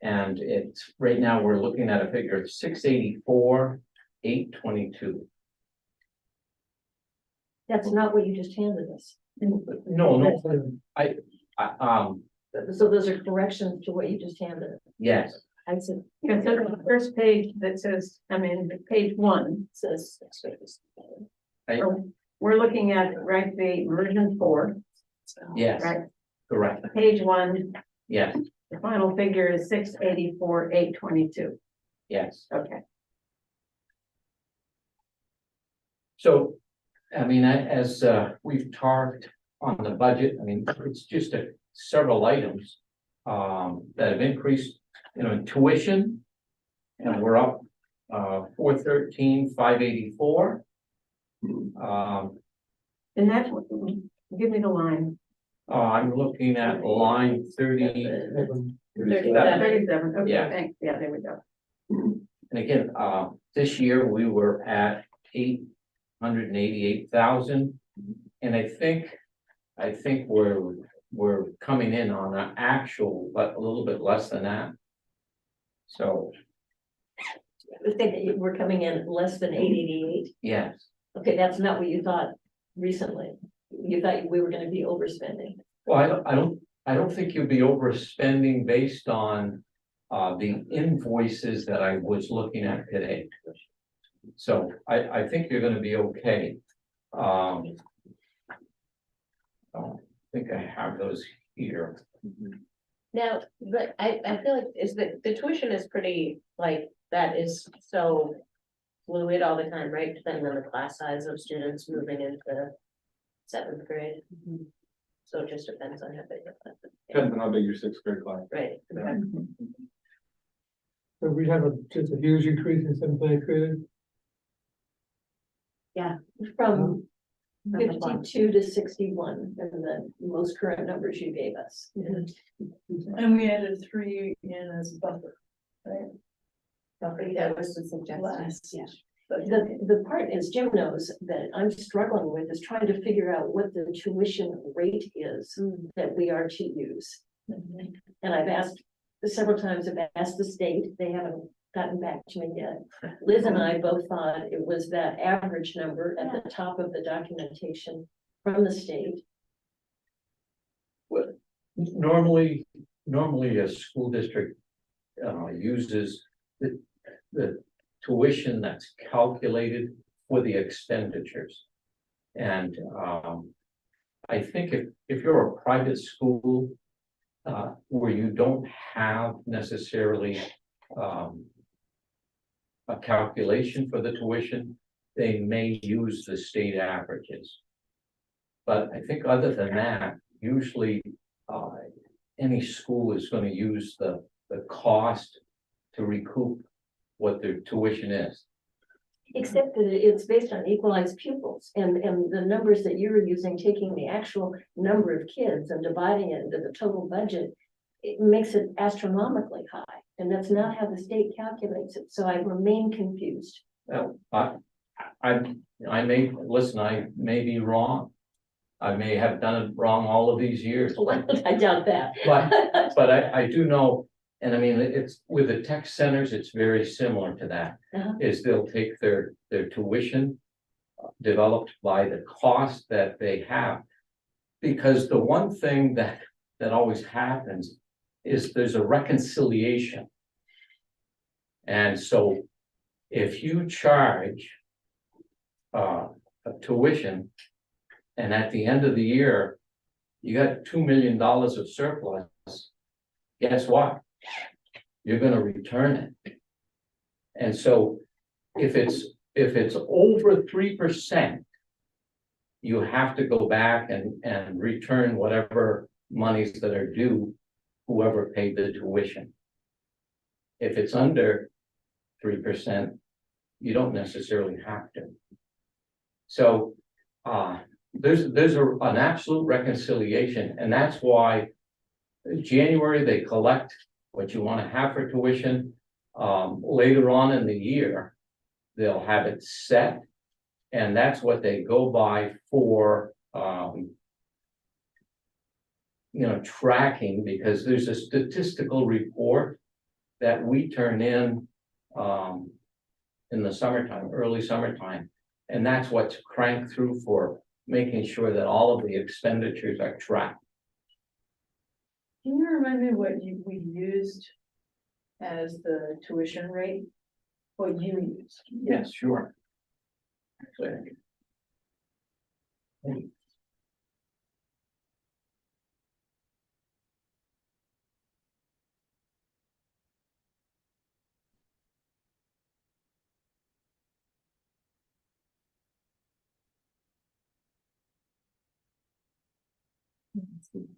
And it's right now we're looking at a figure of 684,822. That's not what you just handed us. No, So those are corrections to what you just handed us. yes, I said, yeah, so the first page that says, page 1 says, we're looking at, right, the version 4, yes, right, correct, page 1, yes, the final figure is 684,822, yes. okay. So, I mean, as we've talked on the budget, I mean, it's just several items that have increased, tuition. And we're up 413,584. And that's what, give me the line. I'm looking at line 37. 37, okay, Yeah. thanks, yeah, there we go. And again, this year we were at 888,000. And I think we're coming in on an actual, but a little bit less than that. So, I think that we're coming in less than 888. yes, Okay, that's not what you thought recently. You thought we were gonna be overspending. Well, I don't think you'll be overspending based on the invoices that I was looking at today. So I think you're gonna be okay. I don't think I have those here. Now, but I feel like is that the tuition is pretty, like, that is so fluid all the time, right? Depending on the class size of students moving into seventh grade. So it just depends on how big the class is. Depends on how big your sixth grade class. Right, okay. So we have just a huge increase in seventh and eighth graders. From 52 to 61, and the most current numbers you gave us. And we added 3 in as buffer, right? That was the suggestion. Last. Yeah. But The part, as Jim knows, that I'm struggling with is trying to figure out what the tuition rate is that we are to use. And I've asked several times, I've asked the state, they haven't gotten back to me yet. Liz and I both thought it was that average number at the top of the documentation from the state. Normally a school district uses the tuition that's calculated for the expenditures. And I think if you're a private school where you don't have necessarily a calculation for the tuition, they may use the state averages. But I think other than that, usually any school is going to use the cost to recoup what their tuition is. Except that it's based on equalized pupils and the numbers that you were using, taking the actual number of kids and dividing it into the total budget, it makes it astronomically high. And that's not how the state calculates it. So I remain confused. Well, I may be wrong. I may have done it wrong all of these years. I doubt that. But I do know, and I mean, it's with the tech centers, it's very similar to that. Uh-huh. Is they'll take their tuition developed by the cost that they have. Because the one thing that always happens is there's a reconciliation. And so if you charge a tuition, and at the end of the year, you got $2 million of surplus, guess what? You're gonna return it. And so if it's over 3%, you have to go back and return whatever monies that are due, whoever paid the tuition. If it's under 3%, you don't necessarily have to. So there's an absolute reconciliation, and that's why January they collect what you want to have for tuition. Later on in the year, they'll have it set, and that's what they go by for tracking, because there's a statistical report that we turn in the summertime, early summertime, and that's what's cranked through for making sure that all of the expenditures are tracked. can you remind me what we used as the tuition rate? What you used? Yes, sure. Actually,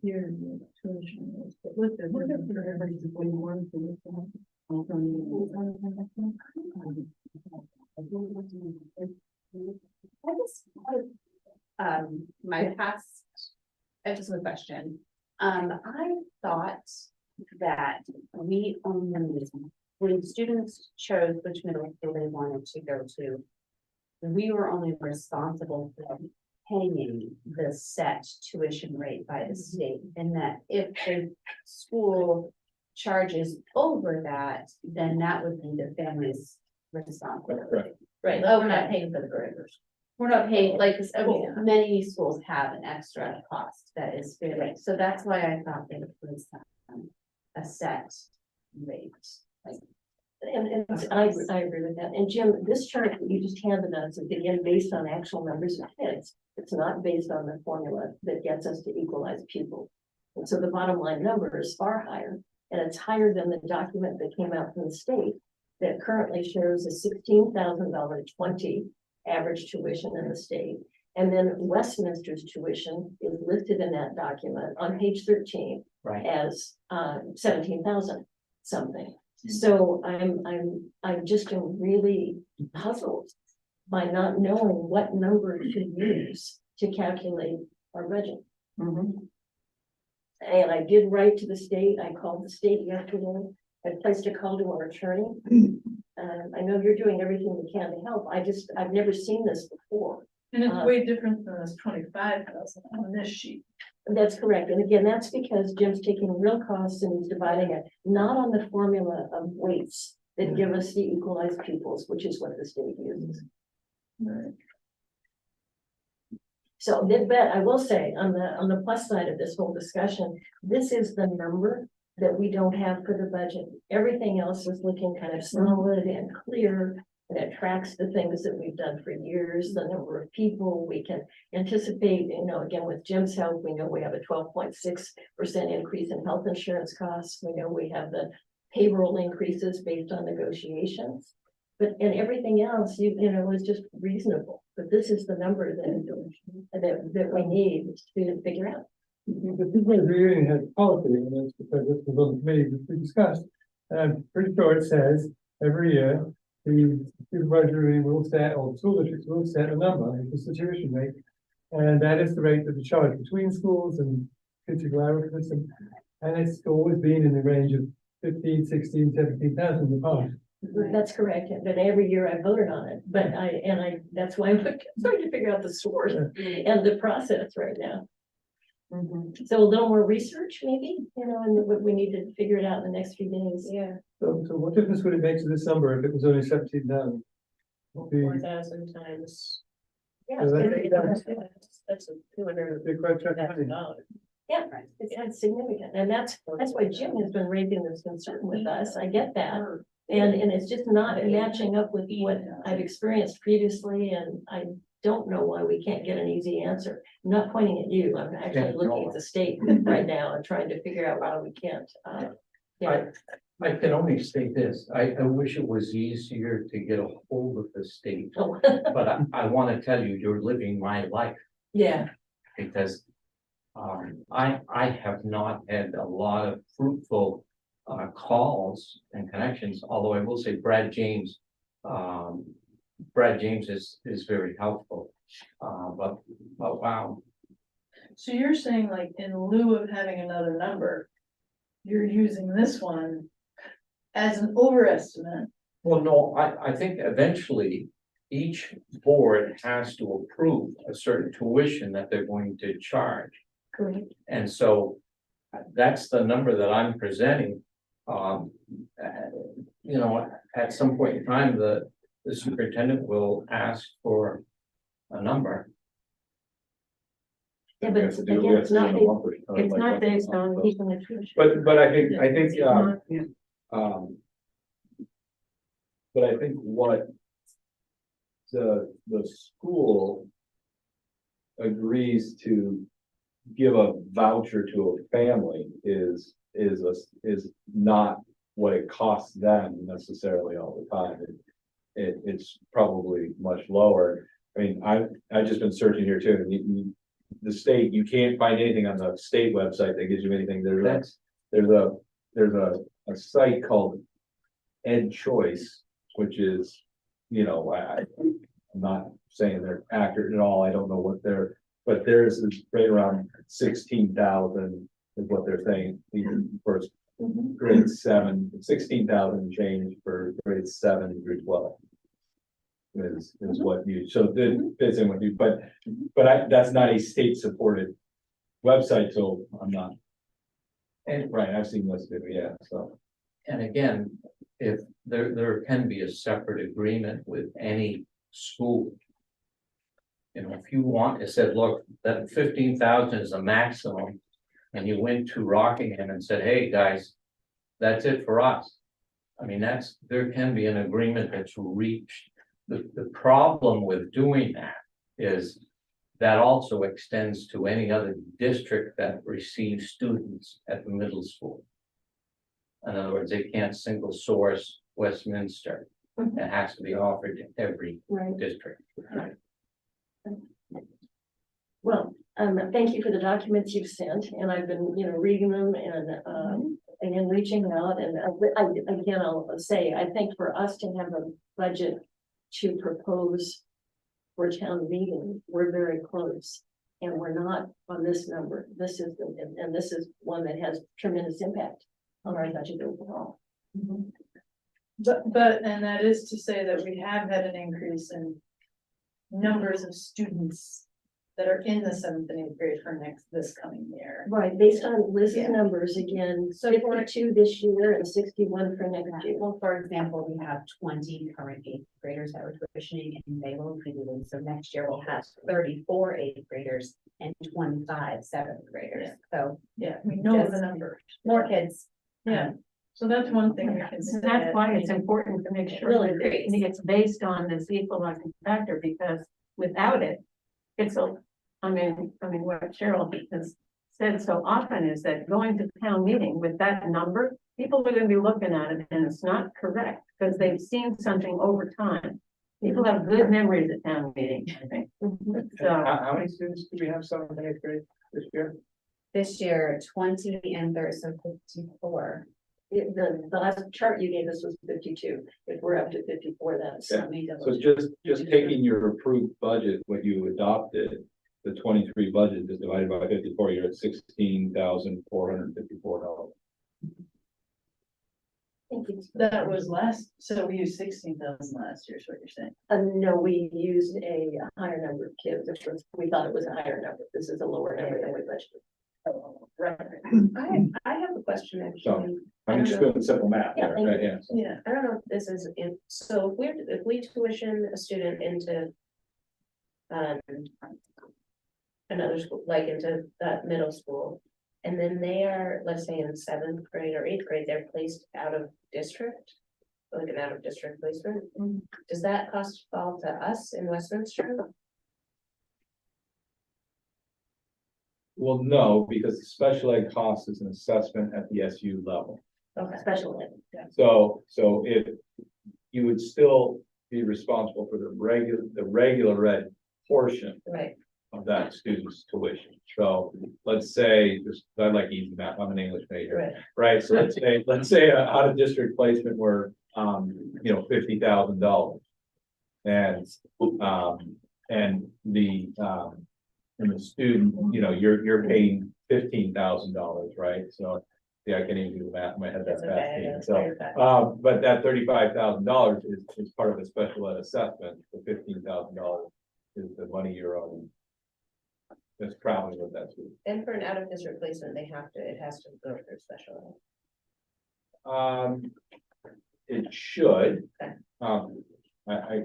Here, the tuition is, but what the difference for everybody's is 41 for this one. I just, my past, I just have a question. I thought that we only, when students chose which middle school they wanted to go to, we were only responsible for paying the set tuition rate by the state, and that if the school charges over that, then that would be the family's responsibility. Correct. Right, like we're not paying for the burgers. We're not paying, like, 'cause, I mean, Yeah. many schools have an extra cost that is fair, so that's why I thought that it was a set rate. Like, I agree with that. And Jim, this chart that you just handed us is again based on actual numbers of kids. It's not based on the formula that gets us to equalize pupils. And so the bottom line number is far higher, and it's higher than the document that came out from the state that currently shows a $16,020 average tuition in the state. And then Westminster's tuition is listed in that document on page 13 Right. as 17,000 something. So I'm just really puzzled by not knowing what number to use to calculate our budget. And I did write to the state, I called the state yesterday, I placed a call to our attorney. I know you're doing everything you can to help, I've never seen this before. And it's way different than this 25,000 on this sheet. That's correct, and again, that's because Jim's taking real costs and he's dividing it, not on the formula of weights that give us the equalized pupils, which is what the state uses. Right. So, but I will say, on the plus side of this whole discussion, this is the number that we don't have for the budget. Everything else is looking kind of solid and clear, and it tracks the things that we've done for years, the number of people we can anticipate, again, with Jim's help, we know we have a 12.6% increase in health insurance costs. We know we have the payroll increases based on negotiations. But and everything else, is just reasonable. But this is the number that we need to figure out. The supervisory union has policy on this because this was on the committee that we discussed. And I'm pretty sure it says every year, the supervisory union will set, or school districts will set a number, it's the tuition rate. And that is the rate that the charge between schools and kids who go out of the system. And it's always been in the range of 15, 16, 17,000 in the past. That's correct, but every year I voted on it, but that's why I'm trying to figure out the source and the process right now. So a little more research maybe, and we need to figure it out in the next few days. Yeah, So what difference would it make to this number if it was only 17,000? 4,000 times. Yeah, So That's a 200. Big quite chunk of money. $1,000. yeah, it's significant, and that's why Jim has been raising this concern with us, I get that. And it's just not matching up with what I've experienced previously, and I don't know why we can't get an easy answer. I'm not pointing at you, I'm actually looking at the state right now and trying to figure out why we can't. I can only state this, I wish it was easier to get a hold of the state, Oh, but I want to tell you, you're living my life. yeah, Because I have not had a lot of fruitful calls and connections, although I will say Brad James is very helpful. But wow. So you're saying like in lieu of having another number, you're using this one as an overestimate. Well, no, I think eventually each board has to approve a certain tuition that they're going to charge. correct. And so that's the number that I'm presenting. At some point in time, the superintendent will ask for a number. Yeah, but it's not based on keeping the tuition. But I think, but I think what the school agrees to give a voucher to a family is not what it costs them necessarily all the time. It's probably much lower. I mean, I've just been searching here too, and the state, you can't find anything on the state website that gives you anything. There's a site called Ed Choice, which is, I'm not saying they're accurate at all. I don't know what but theirs is right around 16,000 is what they're saying for grade 7, 16,000 change for grades 7 through 12. Is what you, so that fits in with you, but that's not a state supported website, so I'm not. And right, I've seen this, yeah, so. And again, if there can be a separate agreement with any school. You know, if you want, it said, look, that 15,000 is a maximum. And you went to Rockingham and said, hey, guys, that's it for us. I mean, there can be an agreement that's reached. The problem with doing that is that also extends to any other district that receives students at the middle school. In other words, they can't single source Westminster. It has to be offered to every Right. district. Well, thank you for the documents you've sent, and I've been, reading them and, again, reaching out, and again, I'll say, I think for us to have a budget to propose for town meeting, we're very close, and we're not on this number. This is, and this is one that has tremendous impact on our budget overall. But, and that is to say that we have had an increase in numbers of students that are in the 7th and 8th grade for this coming year. Right, based on Liz's Yeah. numbers, again, So for- 52 this year and 61 for next year. Well, for example, we have 20 current 8th graders that we're tuitioning and they will be leaving. So next year we'll have 34 8th graders and 25 7th graders. So Yeah, we know the Just- number. more kids. Yeah, so that's one thing we can say. And that's why it's important to make sure Really that it's based on this equalizing factor, because without it, it's I mean, what Cheryl has said so often is that going to town meeting with that number, people are gonna be looking at it and it's not correct, because they've seen something over time. People have good memories at town meeting, I think. So, How many students do we have 7th and 8th grade this year? This year, 20 and there's so 54. The last chart you gave us was 52. If we're up to 54, that's. Yeah. So just taking your approved budget, what you adopted, the 23 budget is divided by 54, you're at $16,454. Thank you. That was so we used 16,000 last year, is what you're saying. No, we used a higher number of kids. Of course, we thought it was a higher number. This is a lower number than we budgeted. I have a question actually. I'm just doing simple math. Yeah, there, thank right? you. Yeah. Yeah. I don't know if this is in, so if we tuition a student into. Another school, like into middle school, and then they are, let's say in 7th grade or 8th grade, they're placed out of district. Like an out of district placement, does that cost fall to us in Westminster? Well, no, because the special ed cost is an assessment at the SU level. Okay, Special ed. So if you would still be responsible for the regular ed portion right, of that student's tuition. So let's say, just, I like easy math, I'm an English major, right, right? So let's say a out of district placement were, $50,000. And the student, you're paying $15,000, right? So, yeah, I can't even do the math in my head that that's okay. I fast. know, So, it's very bad. but that $35,000 is part of the special ed assessment. The $15,000 is the money you're owing. That's probably what that's. And for an out of district placement, it has to go through special It should. Okay. I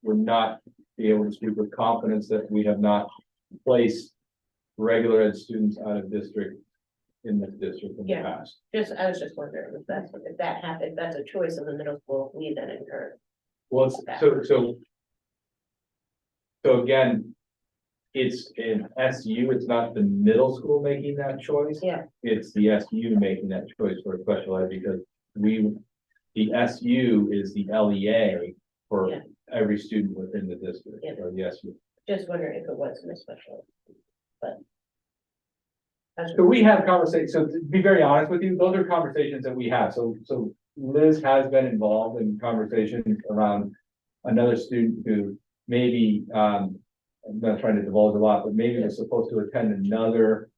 would not be able to speak with confidence that we have not placed regular ed students out of district in this district in the Yeah. past. ed. I was just wondering if that happened, if that's a choice of the middle school, we then incur. Well, so again, it's in SU, it's not the middle school making that choice. Yeah. It's the SU making that choice for special ed because the SU is the LEA for Yeah. every student within the district, Yeah. or the SU. Just wondering if it was in a special, but. So we have conversations, so to be very honest with you, those are conversations that we have, so Liz has been involved in conversations around another student who maybe, I'm not trying to divulge a lot, but maybe was supposed to attend another,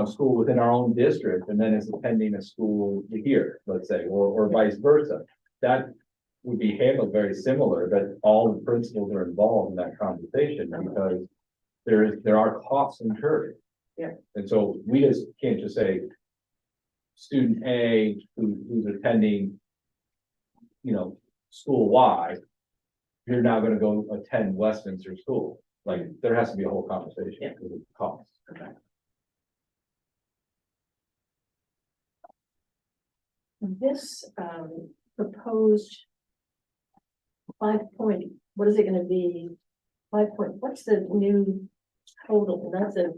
school within our own district, and then is attending a school here, let's say, or vice versa. That would be handled very similar, that all the principals are involved in that conversation, because there are costs incurred. Yeah. And so we just can't just say, student A who's attending, school Y, you're now gonna go attend Westminster School. Like, there has to be a whole conversation because of the cost. This proposed 5 point, what is it gonna be? 5 point, what's the new total? That's a,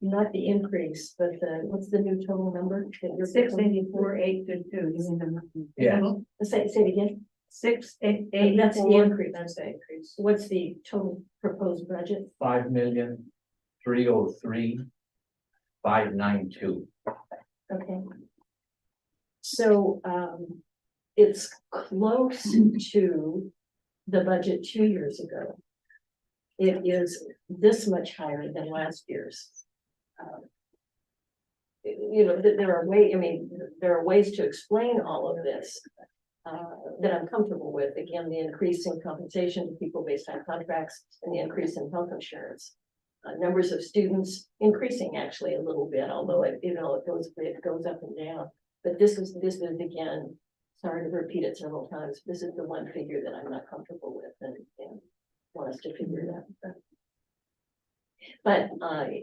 not the increase, but what's the new total number? that you're 684, 822, you mean the. Yeah. Say it again. 688, That's the increase. That's the increase. What's the total proposed budget? 5,303,592. Okay. So, it's close to the budget 2 years ago. It is this much higher than last year's. You know, there are there are ways to explain all of this. That I'm comfortable with, again, the increase in compensation to people based on contracts and the increase in health insurance. Numbers of students increasing actually a little bit, although it goes up and down. But this is again, sorry to repeat it several times, this is the one figure that I'm not comfortable with and want us to figure it out. But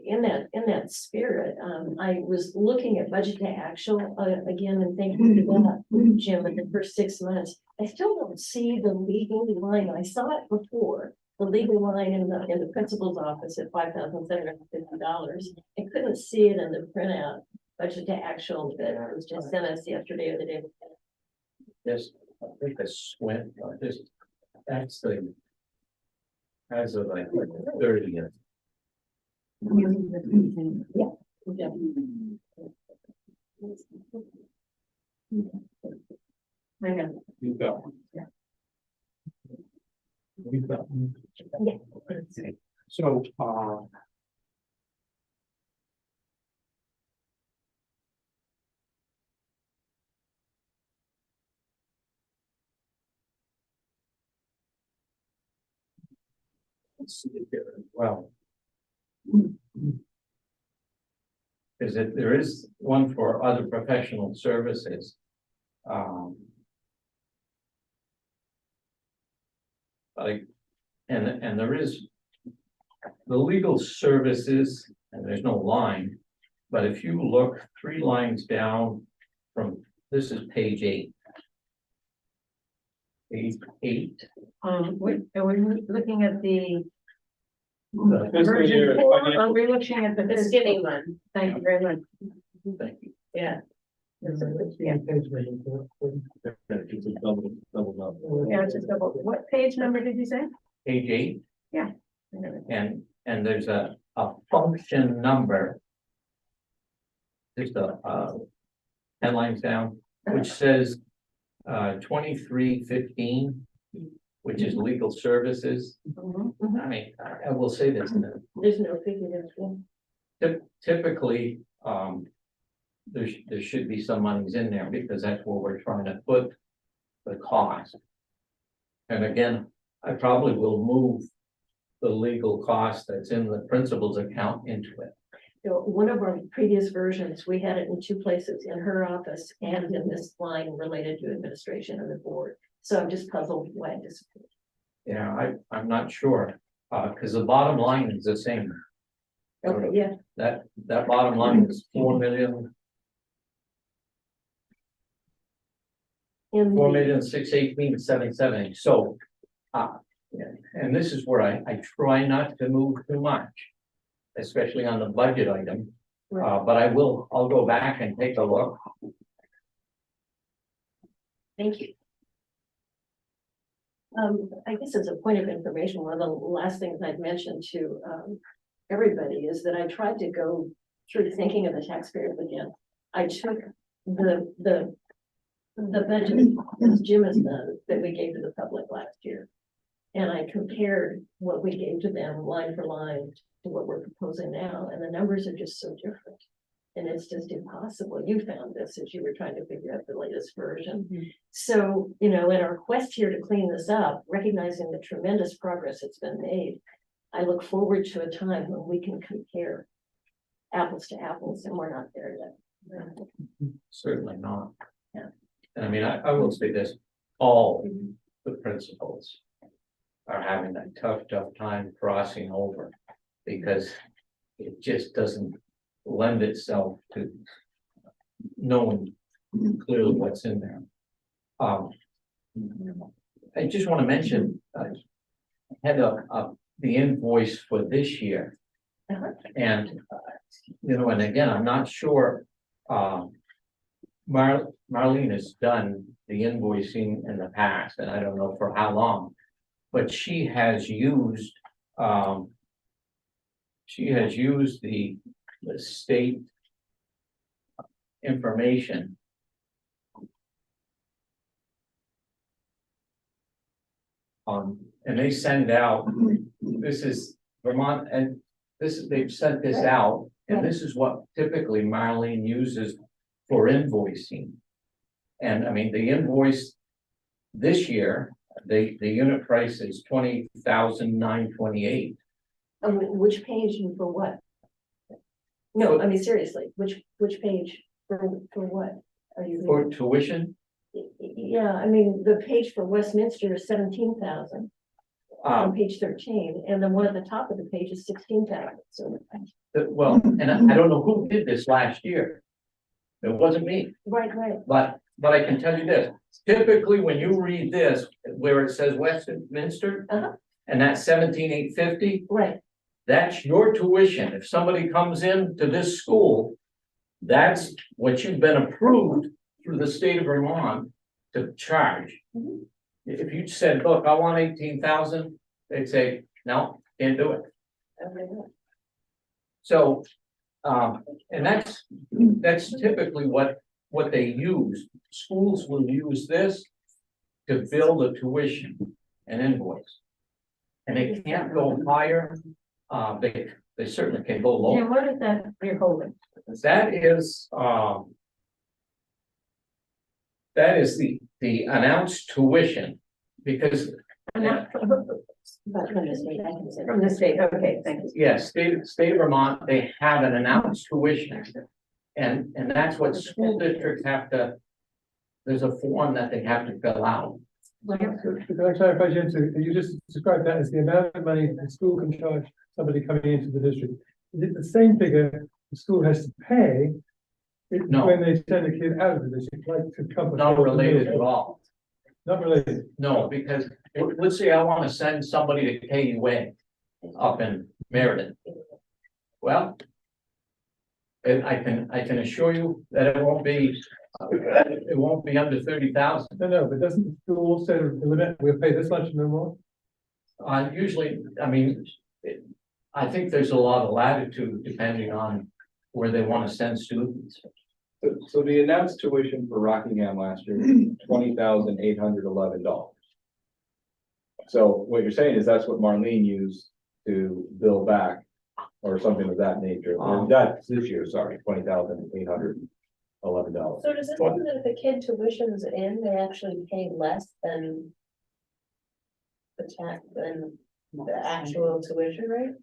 in that spirit, I was looking at budget to actual again and thinking about Jim in the first 6 months. I still don't see the legal line. I saw it before, the legal line in the principal's office at $5,750. I couldn't see it in the printout budget to actual that was just sent us yesterday or the day before. Just, I think the swim, just, that's the. As of like 30th. Yeah. Hang on. You go. You go. Yeah. So, let's see here as well. Is that there is one for other professional services. Like, and there is the legal services, and there's no line, but if you look 3 lines down from, this is page 8. Page 8. Are we looking at the The Fiscal version year 4? Are we looking at the The skinny one, Thank you very much. Thank you. yeah. Yeah, It's a double up. yeah, it's just double. What page number did you say? Page 8. Yeah. And there's a function number. Just a 10 lines down, which says 2315, which is legal services. I mean, I will say this, There's no figure there. typically, there should be some monies in there because that's where we're trying to put the cost. And again, I probably will move the legal cost that's in the principal's account into it. You know, one of our previous versions, we had it in 2 places, in her office and in this line related to administration of the board. So I'm just puzzled why it disappeared. Yeah, I'm not sure, because the bottom line is the same. Okay, yeah, That bottom line is 4,618,770. So, yeah, and this is where I try not to move too much, especially on the budget item. But I'll go back and take a look. thank you. I guess as a point of information, one of the last things I'd mentioned to everybody is that I tried to go through thinking of the taxpayers again. I took the budget, as Jim has done, that we gave to the public last year. And I compared what we gave to them line for line to what we're proposing now, and the numbers are just so different. And it's just impossible. You found this as you were trying to figure out the latest version. So, you know, in our quest here to clean this up, recognizing the tremendous progress that's been made, I look forward to a time when we can compare apples to apples, and we're not there yet. Certainly not. Yeah. And I mean, I will say this, all the principals are having a tough time crossing over. Because it just doesn't lend itself to knowing clearly what's in there. I just want to mention, I had the invoice for this year. Uh-huh. And, and again, I'm not sure, Marlene has done the invoicing in the past, and I don't know for how long. But she has used, the state information. And they send out, this is Vermont, and they've sent this out, and this is what typically Marlene uses for invoicing. And I mean, the invoice this year, the unit price is $20,928. Which page and for what? No, I mean, seriously, which page for what are you? For tuition? Yeah, I mean, the page for Westminster is 17,000 on page 13, and the one at the top of the page is 16,000, so. Well, and I don't know who did this last year. It wasn't me, Right. but I can tell you this, typically when you read this, where it says Westminster. Uh-huh. And that's 17,850, Right, that's your tuition. If somebody comes in to this school, that's what you've been approved through the state of Vermont to charge. Mhm. If you said, look, I want 18,000, they'd say, no, can't do it. okay. So, and that's typically what they use. Schools will use this to bill the tuition and invoice. And they can't go higher, they certainly can go Jim, lower. what is that you're holding? That is the announced tuition, because But from the state, I can say. From the state, okay, thank you. yes, state of Vermont, they have an announced tuition. And that's what school districts have to, there's a form that they have to fill out. So, can I clarify, Jim, so you just described that as the amount of money the school can charge somebody coming into the district. Is it the same figure the school has to pay No. when they send a kid out of the district, like to come? Not related at all. Not related. No, because let's say I want to send somebody to KUA up in Meriden. Well, and I can assure you that it won't be under 30,000. No, but doesn't the school set a limit, we'll pay this much, no more? Usually, I mean, I think there's a lot of latitude depending on where they want to send students. So the announced tuition for Rockingham last year, $20,811. So what you're saying is that's what Marlene used to bill back, or something of that nature. That's this year, sorry, $20,811. So does this mean that if a kid tuitions in, they actually pay less than the actual tuition rate?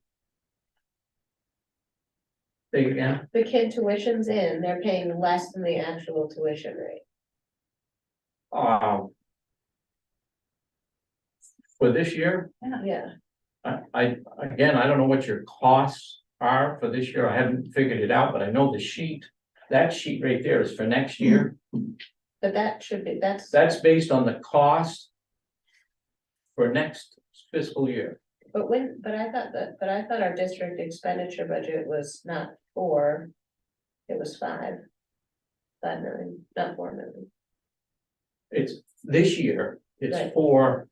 Again, The kid tuitions in, they're paying less than the actual tuition rate. for this year, Yeah, I don't know what your costs are for this year. I haven't figured it out, but I know that sheet right there is for next year. but that should be, That's based on the cost for next fiscal year. but I thought our district expenditure budget was not 4. It was 5 million, not 4 million. It's this year, it's Right. for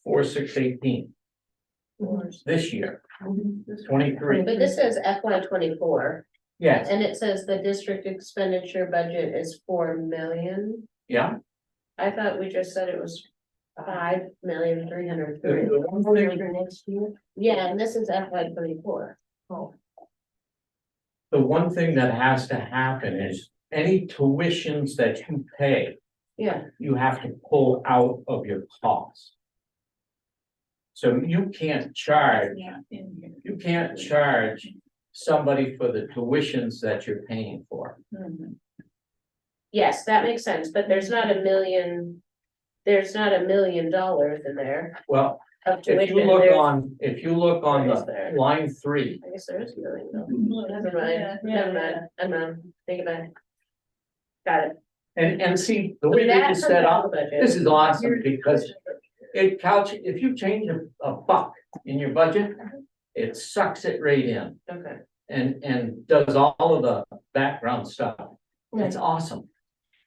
618 this year, 23. But this says FY 24, Yes, and it says the district expenditure budget is 4 million. yeah. I thought we just said it was 5,303,000. The one thing- For next year. Yeah, and this is FY 24. The one thing that has to happen is any tuitions that you pay, Yeah, you have to pull out of your costs. So you can't charge somebody for the tuitions that you're paying for. yes, that makes sense, but there's not $1 million there's not $1 million in there Well, of if tuition. you look There's- on, if you look on Where is the there? line 3, I guess there is $1 million. Never mind, never mind, I'm think about it. Got it. and see, the So way that this is comes set out up, of the budget. this is awesome Your because tuition. it if you change a buck in your budget, it sucks it right in Okay, and does all of the background stuff. It's Right. awesome.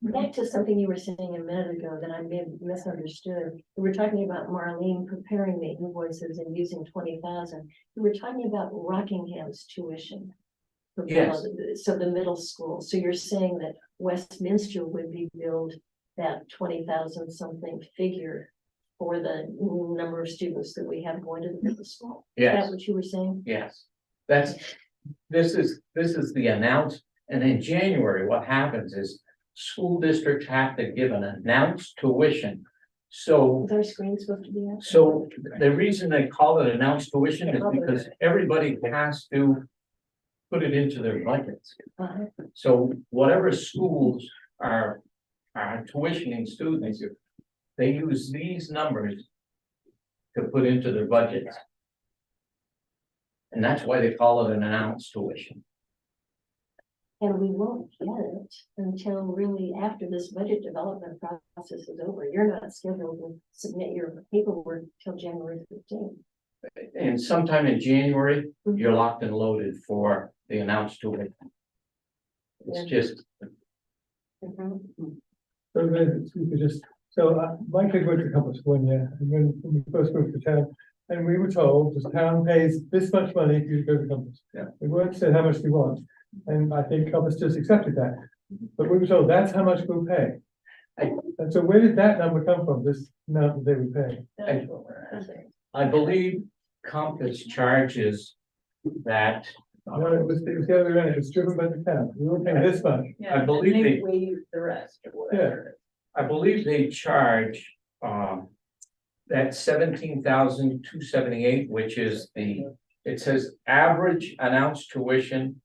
Back to something you were saying a minute ago that I may have misunderstood. We were talking about Marlene preparing the invoices and using 20,000. We were talking about Rockingham's tuition. for Yes. So the middle school. So you're saying that Westminster would be billed that 20,000 something figure for the number of students that we have going to the middle school? Is Yes. that what you were saying? Yes, this is the announce, and in January, what happens is school districts have to give an announced tuition. So, Is our screen supposed to be up? so the reason they call it announced tuition is because everybody has to put it into their budgets. Uh-huh. So whatever schools are tuitioning students, they use these numbers to put into their budgets. And that's why they call it an announced tuition. And we won't get it until really after this budget development process is over. You're not scheduled to submit your paperwork till January 15th. And sometime in January, you're locked and loaded for the announced tuition. It's just, Mhm. So then, we could just, so my kid went to Compass 1 year, and when we first moved to town, and we were told, the town pays this much money if you go to Compass. Yeah. We weren't said how much we want, and I think Compass just accepted that, but we were told that's how much we'll pay. And so where did that number come from, this amount that they would pay? That's what we're asking. I believe Compass charges that, No, it was the other end, it was driven by the town, we were paying this much. I believe they, waive the rest or whatever. I believe they charge, that 17,278, which is it says average announced tuition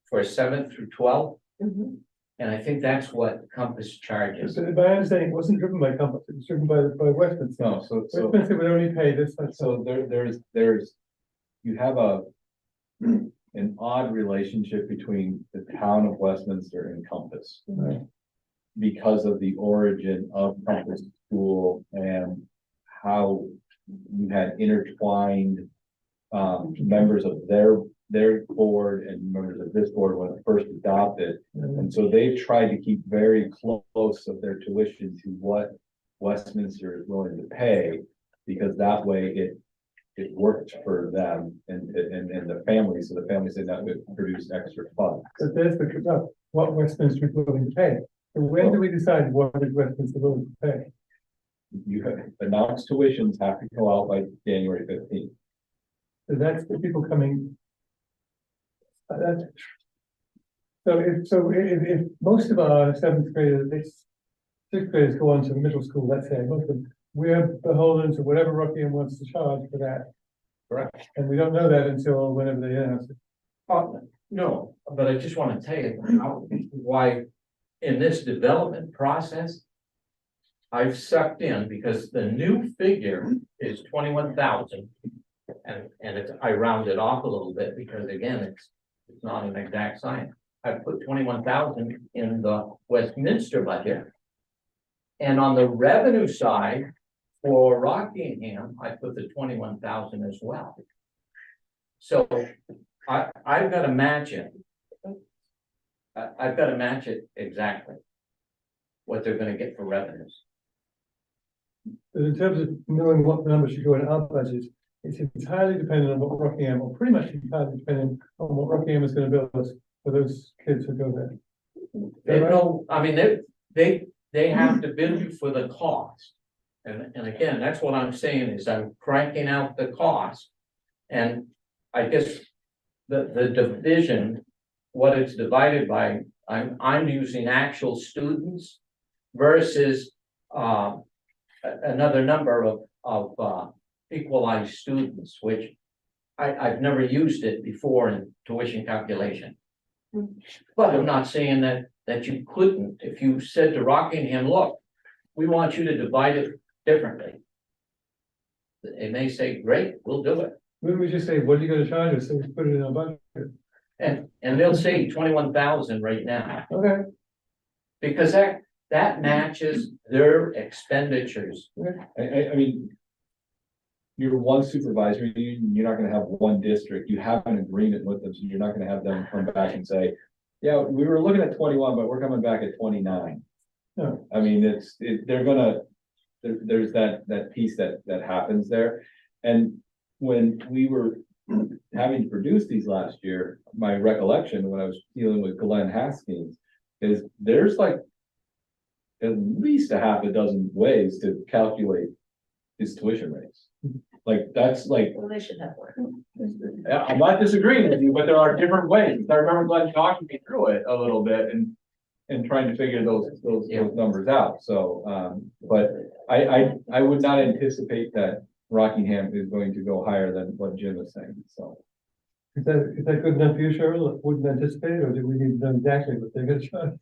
for 7th through 12th. Mhm. And I think that's what Compass charges. So my understanding, it wasn't driven by Compass, it was driven by Westminster. No, so Westminster would only pay this much. So there's, you have an odd relationship between the town of Westminster and Compass. Right. Because of the origin of Compass School and how you had intertwined members of their board and members of this board when it first adopted. And so they've tried to keep very close of their tuition to what Westminster is willing to pay, because that way it worked for them and the families, so the families did not produce extra funds. But there's the, what Westminster is willing to pay. So when do we decide what is Westminster willing to pay? You have announced tuitions have to go out by January 15th. So that's the people coming. That's. So if most of our 7th graders, 6th graders go on to middle school, let's say, most of them, we're beholden to whatever Rockingham wants to charge for that. Correct. And we don't know that until whenever they announce it. No, but I just want to tell you why in this development process, I've sucked in because the new figure is 21,000. And it's, I rounded off a little bit because again, it's not an exact science. I put 21,000 in the Westminster budget. And on the revenue side, for Rockingham, I put the 21,000 as well. So I've got to match it. I've got to match it exactly. What they're gonna get for revenues. But in terms of knowing what the number should go in our budget, it's entirely dependent on what Rockingham, or pretty much entirely dependent on what Rockingham is gonna build us for those kids who go there. They know, I mean, they have to bill you for the cost. And again, that's what I'm saying is I'm cranking out the cost. And I guess the division, what it's divided by, I'm using actual students versus another number of equalized students, which I've never used it before in tuition calculation. But I'm not saying that you couldn't, if you said to Rockingham, look, we want you to divide it differently. They may say, great, we'll do it. Maybe we just say, what are you gonna charge us? So we put it in our budget. And they'll say 21,000 right now, Okay. because that matches their expenditures. I mean. You're one supervisory union, you're not gonna have one district, you have an agreement with them, so you're not gonna have them come back and say. Yeah, we were looking at 21, but we're coming back at 29. No. I mean, they're gonna, there's that piece that happens there. And when we were having to produce these last year, my recollection when I was dealing with Glenn Haskins is there's like. At least a half a dozen ways to calculate his tuition rates. Like, that's like, Well, they should have one. I'm not disagreeing with you, but there are different ways. I remember Glenn talking me through it a little bit and trying to figure those numbers out. So, but I would not anticipate that Rockingham is going to go higher than what Jim is saying, so. Is that good enough for you, Cheryl? Wouldn't anticipate, or do we need to know exactly what they're gonna charge?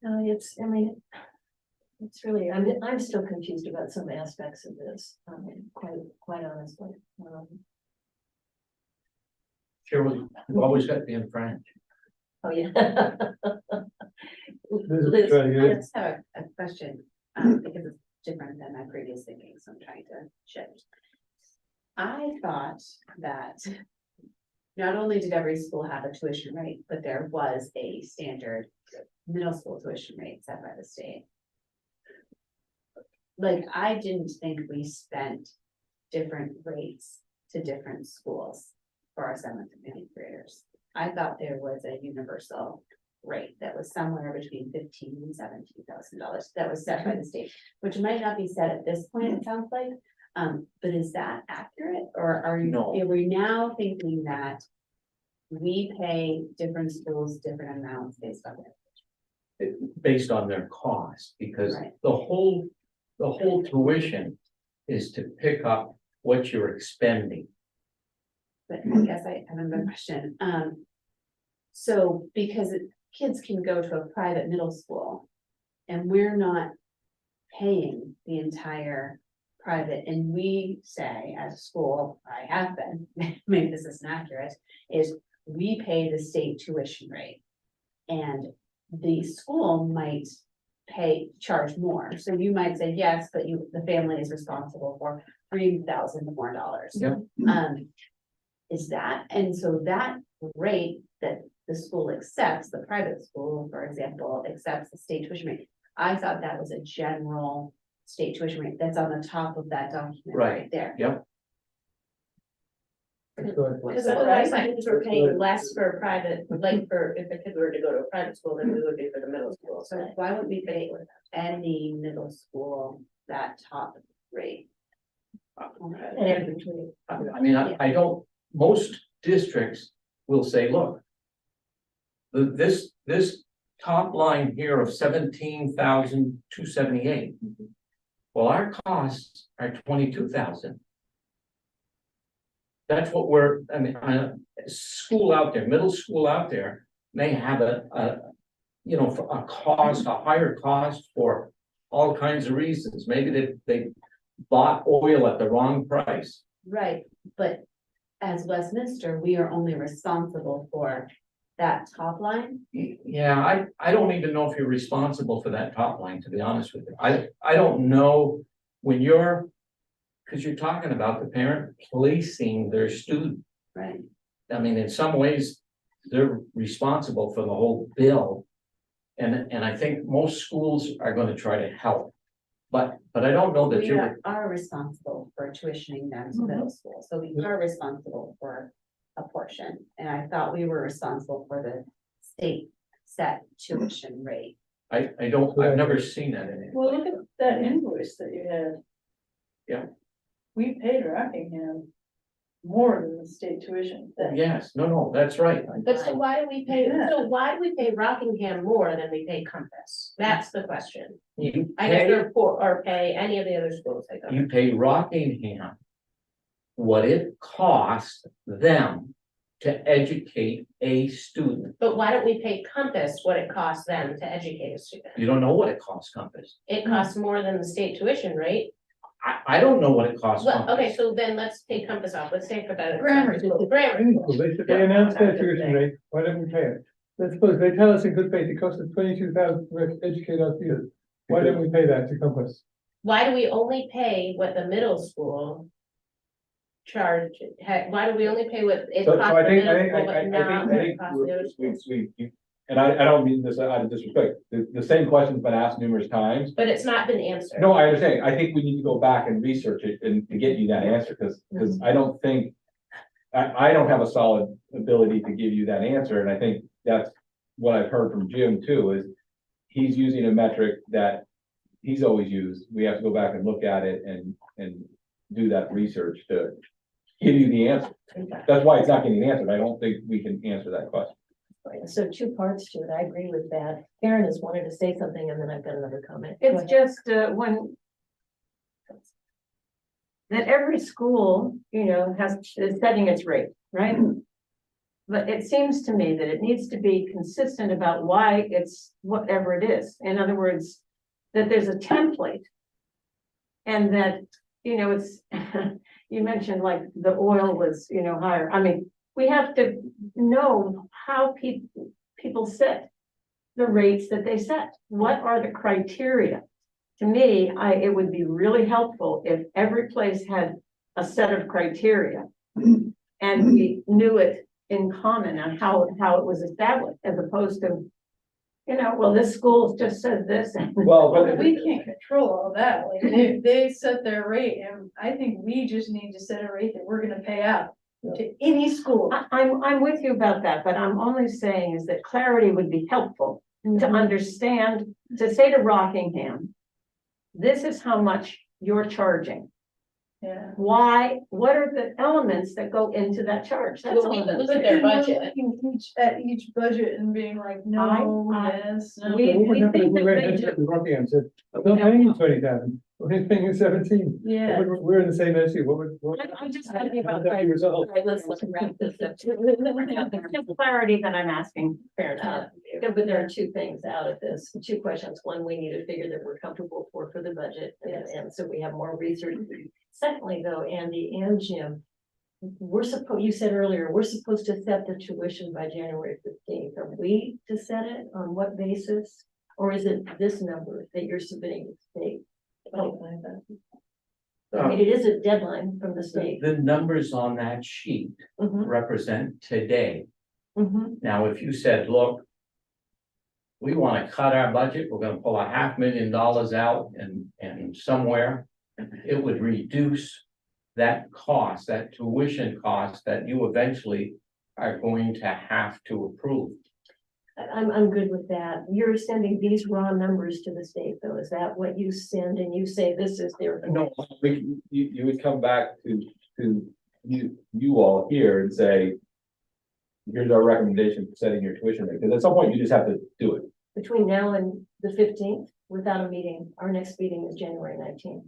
I mean, it's really, I'm still confused about some aspects of this, quite honestly. Sure, we always got to be in French. Oh, yeah. Liz, try I again. just have a question, because it's different than my previous thinking, so I'm trying to shift. I thought that not only did every school have a tuition rate, but there was a standard middle school tuition rate set by the state. Like, I didn't think we spent different rates to different schools for our 7th and 8th graders. I thought there was a universal rate that was somewhere between $15,000 and $17,000 that was set by the state, which might not be set at this point, it sounds like. But is that accurate, or are we now thinking that we pay different schools different amounts based on it? Based on their cost, because Right. the whole tuition is to pick up what you're expending. But I guess I have another question. So because kids can go to a private middle school and we're not paying the entire private, and we say as a school, I have been, maybe this isn't accurate, is we pay the state tuition rate. And the school might charge more. So you might say, yes, but the family is responsible for $3,000 more. Yep. Is that, and so that rate that the school accepts, the private school, for example, accepts the state tuition rate. I thought that was a general state tuition rate that's on the top of that document right there. Yep. Because otherwise, kids were paying less for private, like if the kids were to go to a private school, then we would be for the middle school. So why would we pay any middle school that top rate? And in between. I mean, I don't, most districts will say, look. This top line here of 17,278. Well, our costs are 22,000. That's what school out there, middle school out there may have a higher cost for all kinds of reasons. Maybe they bought oil at the wrong price. Right, but as Westminster, we are only responsible for that top line. Yeah, I don't even know if you're responsible for that top line, to be honest with you. I don't know when because you're talking about the parent placing their student. Right. I mean, in some ways, they're responsible for the whole bill. And I think most schools are going to try to help. But I don't know that We you are responsible for tuitioning them to middle school, so we are responsible for a portion. And I thought we were responsible for the state set tuition rate. I've never seen that in it. Well, look at that invoice that you had. Yeah. We paid Rockingham more than the state tuition. Yes, no, that's right. But so why do we pay Rockingham more than we pay Compass? That's the question. You I guess pay, they're poor, or pay any of the other schools they go to. you pay Rockingham what it costs them to educate a student. But why don't we pay Compass what it costs them to educate a student? You don't know what it costs Compass. It costs more than the state tuition, right? I don't know what it costs Well, okay, Compass. so then let's take Compass off, let's take about. Grammar school. Grammar. They announced their tuition rate, why don't we pay it? Let's suppose they tell us in good faith, it costs us 22,000 to educate our students. Why don't we pay that to Compass? Why do we only pay what the middle school charge, why do we only pay what it So costs I the think, middle school, but not what it costs the other schools? and I don't mean this out of disrespect, the same question's been asked numerous times. But it's not been answered. No, I understand. I think we need to go back and research it and to get you that answer, because I don't think. I don't have a solid ability to give you that answer, and I think that's what I've heard from Jim too, is. He's using a metric that he's always used. We have to go back and look at it and do that research to give you the answer. That's why it's not getting answered. I don't think we can answer that question. Right, so two parts to it. I agree with that. Karen has wanted to say something and then I've got another comment. Go It's ahead. just, when. That every school, is setting its rate, right? But it seems to me that it needs to be consistent about why it's whatever it is. In other words, that there's a template. And that, it's, you mentioned like the oil was, higher. I mean, we have to know how people set the rates that they set. What are the criteria? To me, it would be really helpful if every place had a set of criteria. And we knew it in common on how it was established, as opposed to, well, this school just says this. Well, But we can't control all that, like, they set their rate, and I think we just need to set a rate that we're gonna pay out to any school. I'm with you about that, but I'm only saying is that clarity would be helpful to understand, to say to Rockingham, this is how much you're charging. Yeah. Why, what are the elements that go into that charge? That's Well, all. we that- look at their budget. At each budget and being like, no, yes, no. We- What happened if think we that went they ahead do. to Rocky and said, I'm not paying you 20,000, we're paying you 17. Yeah. We're in the same issue, what would? I'm just talking about. How'd that be resolved? All right, let's wrap this up. Just clarity that I'm asking. Fair enough. Yeah, but there are two things out of this, two questions. One, we need to figure that we're comfortable for the budget, and so we have more research. Secondly, though, Andy and Jim, you said earlier, we're supposed to set the tuition by January 15th. Are we to set it on what basis? Or is it this number that you're submitting to the state? I mean, it is a deadline from the state. The numbers on that sheet Mhm, represent today. mhm. Now, if you said, look. We want to cut our budget, we're gonna pull $500,000 out and somewhere. It would reduce that cost, that tuition cost that you eventually are going to have to approve. I'm good with that. You're sending these raw numbers to the state, though. Is that what you send and you say this is their? No, you would come back to you all here and say. Here's our recommendation for setting your tuition rate, because at some point you just have to do it. Between now and the 15th, without a meeting, our next meeting is January 19th.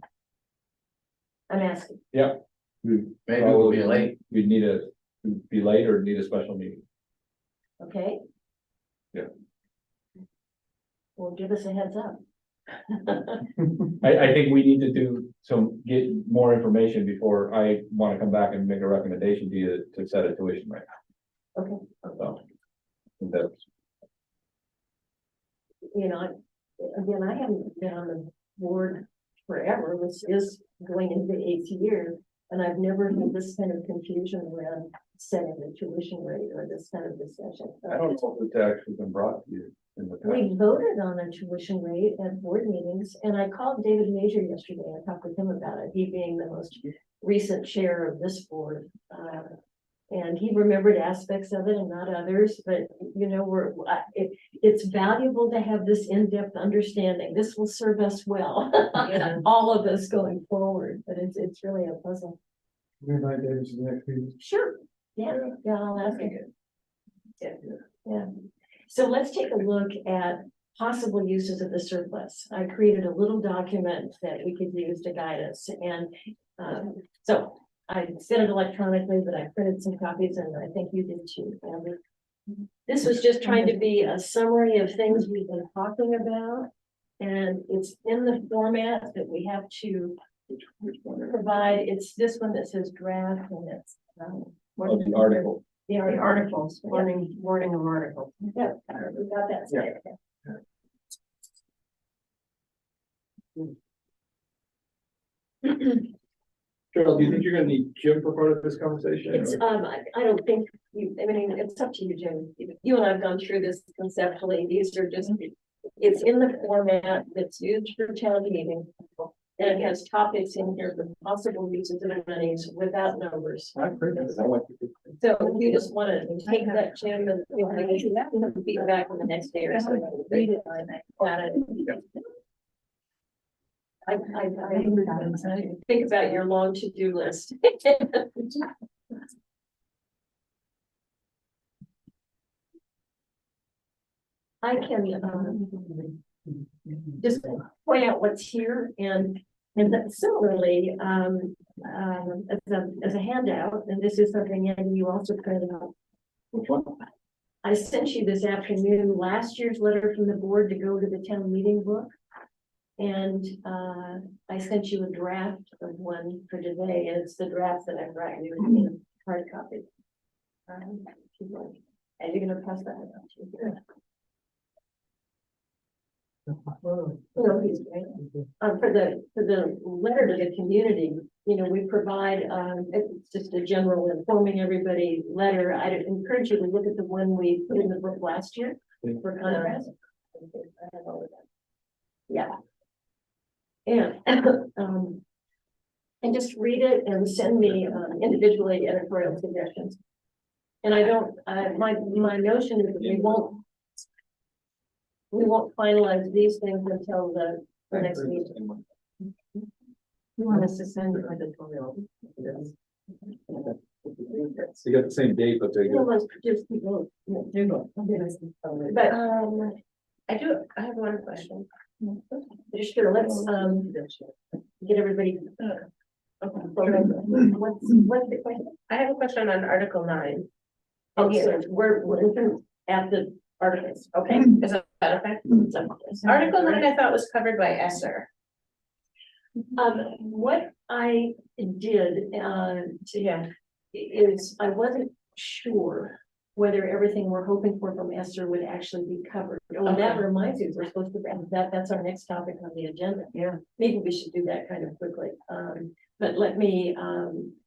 I'm asking. Maybe we'll be late. We'd need be late or need a special meeting. Okay? Yeah. Well, give us a heads up. I think we need to get more information before I want to come back and make a recommendation to you to set a tuition rate. Okay. So, that's, Again, I haven't been on the board forever. This is going into the 8th year. And I've never had this kind of confusion around setting the tuition rate or this kind of discussion. I don't know if it's actually been brought to you in the past. We voted on a tuition rate at board meetings, and I called David Major yesterday. I talked with him about it, he being the most recent chair of this board. And he remembered aspects of it and not others, but it's valuable to have this in-depth understanding. This will serve us well, all of us going forward, but it's really a puzzle. We invite David to the next meeting. Sure. Yeah, I'll ask him. Yeah. So let's take a look at possible uses of the surplus. I created a little document that we could use to guide us, and so I sent it electronically, but I printed some copies and I think you did too, Amber. This was just trying to be a summary of things we've been talking about. And it's in the format that we have to provide. It's this one that says draft and it's. Of the article. The The article. articles, warning of articles. Yeah, we got that. Cheryl, do you think you're gonna need Jim for part of this conversation? It's, I don't think you, I mean, it's up to you, Jim. You and I have gone through this conceptually. These are just, it's in the format that's used for town meeting. And it has topics in here for possible uses of monies without numbers. I printed it. I want you to- So if you just want to take that, Jim, and you'll be back on the next day or so. Read it. I think about your long to-do list. I can, just point out what's here and that similarly, as a handout, and this is something Andy, you also printed out. I sent you this afternoon, last year's letter from the board to go to the town meeting book. And I sent you a draft of one for today, and it's the draft that I brought you in hard copy. And you're gonna pass that out to you. Well, he's great. For the letter to the community, you know, we provide, it's just a general informing everybody letter. I'd encourage you to look at the one we put in the book last year for contrast. Yeah. And, and just read it and send me individually editorial suggestions. And I don't, my notion is that we won't finalize these things until the next meeting. You want us to send an editorial? You got the same date, but they You go. almost just keep going. Yeah, there you go. But, I have one question. Sure, let's, get everybody. Okay. What's the question? I have a question on Article 9. Oh, so we're looking at the articles, okay? Is that okay? So, Article 9 I thought was covered by ESSER. What I did, is I wasn't sure whether everything we're hoping for from Esther would actually be covered. Oh, that Okay. reminds me, we're supposed to, that's our next topic on the agenda. Yeah. Maybe we should do that kind of quickly. But let me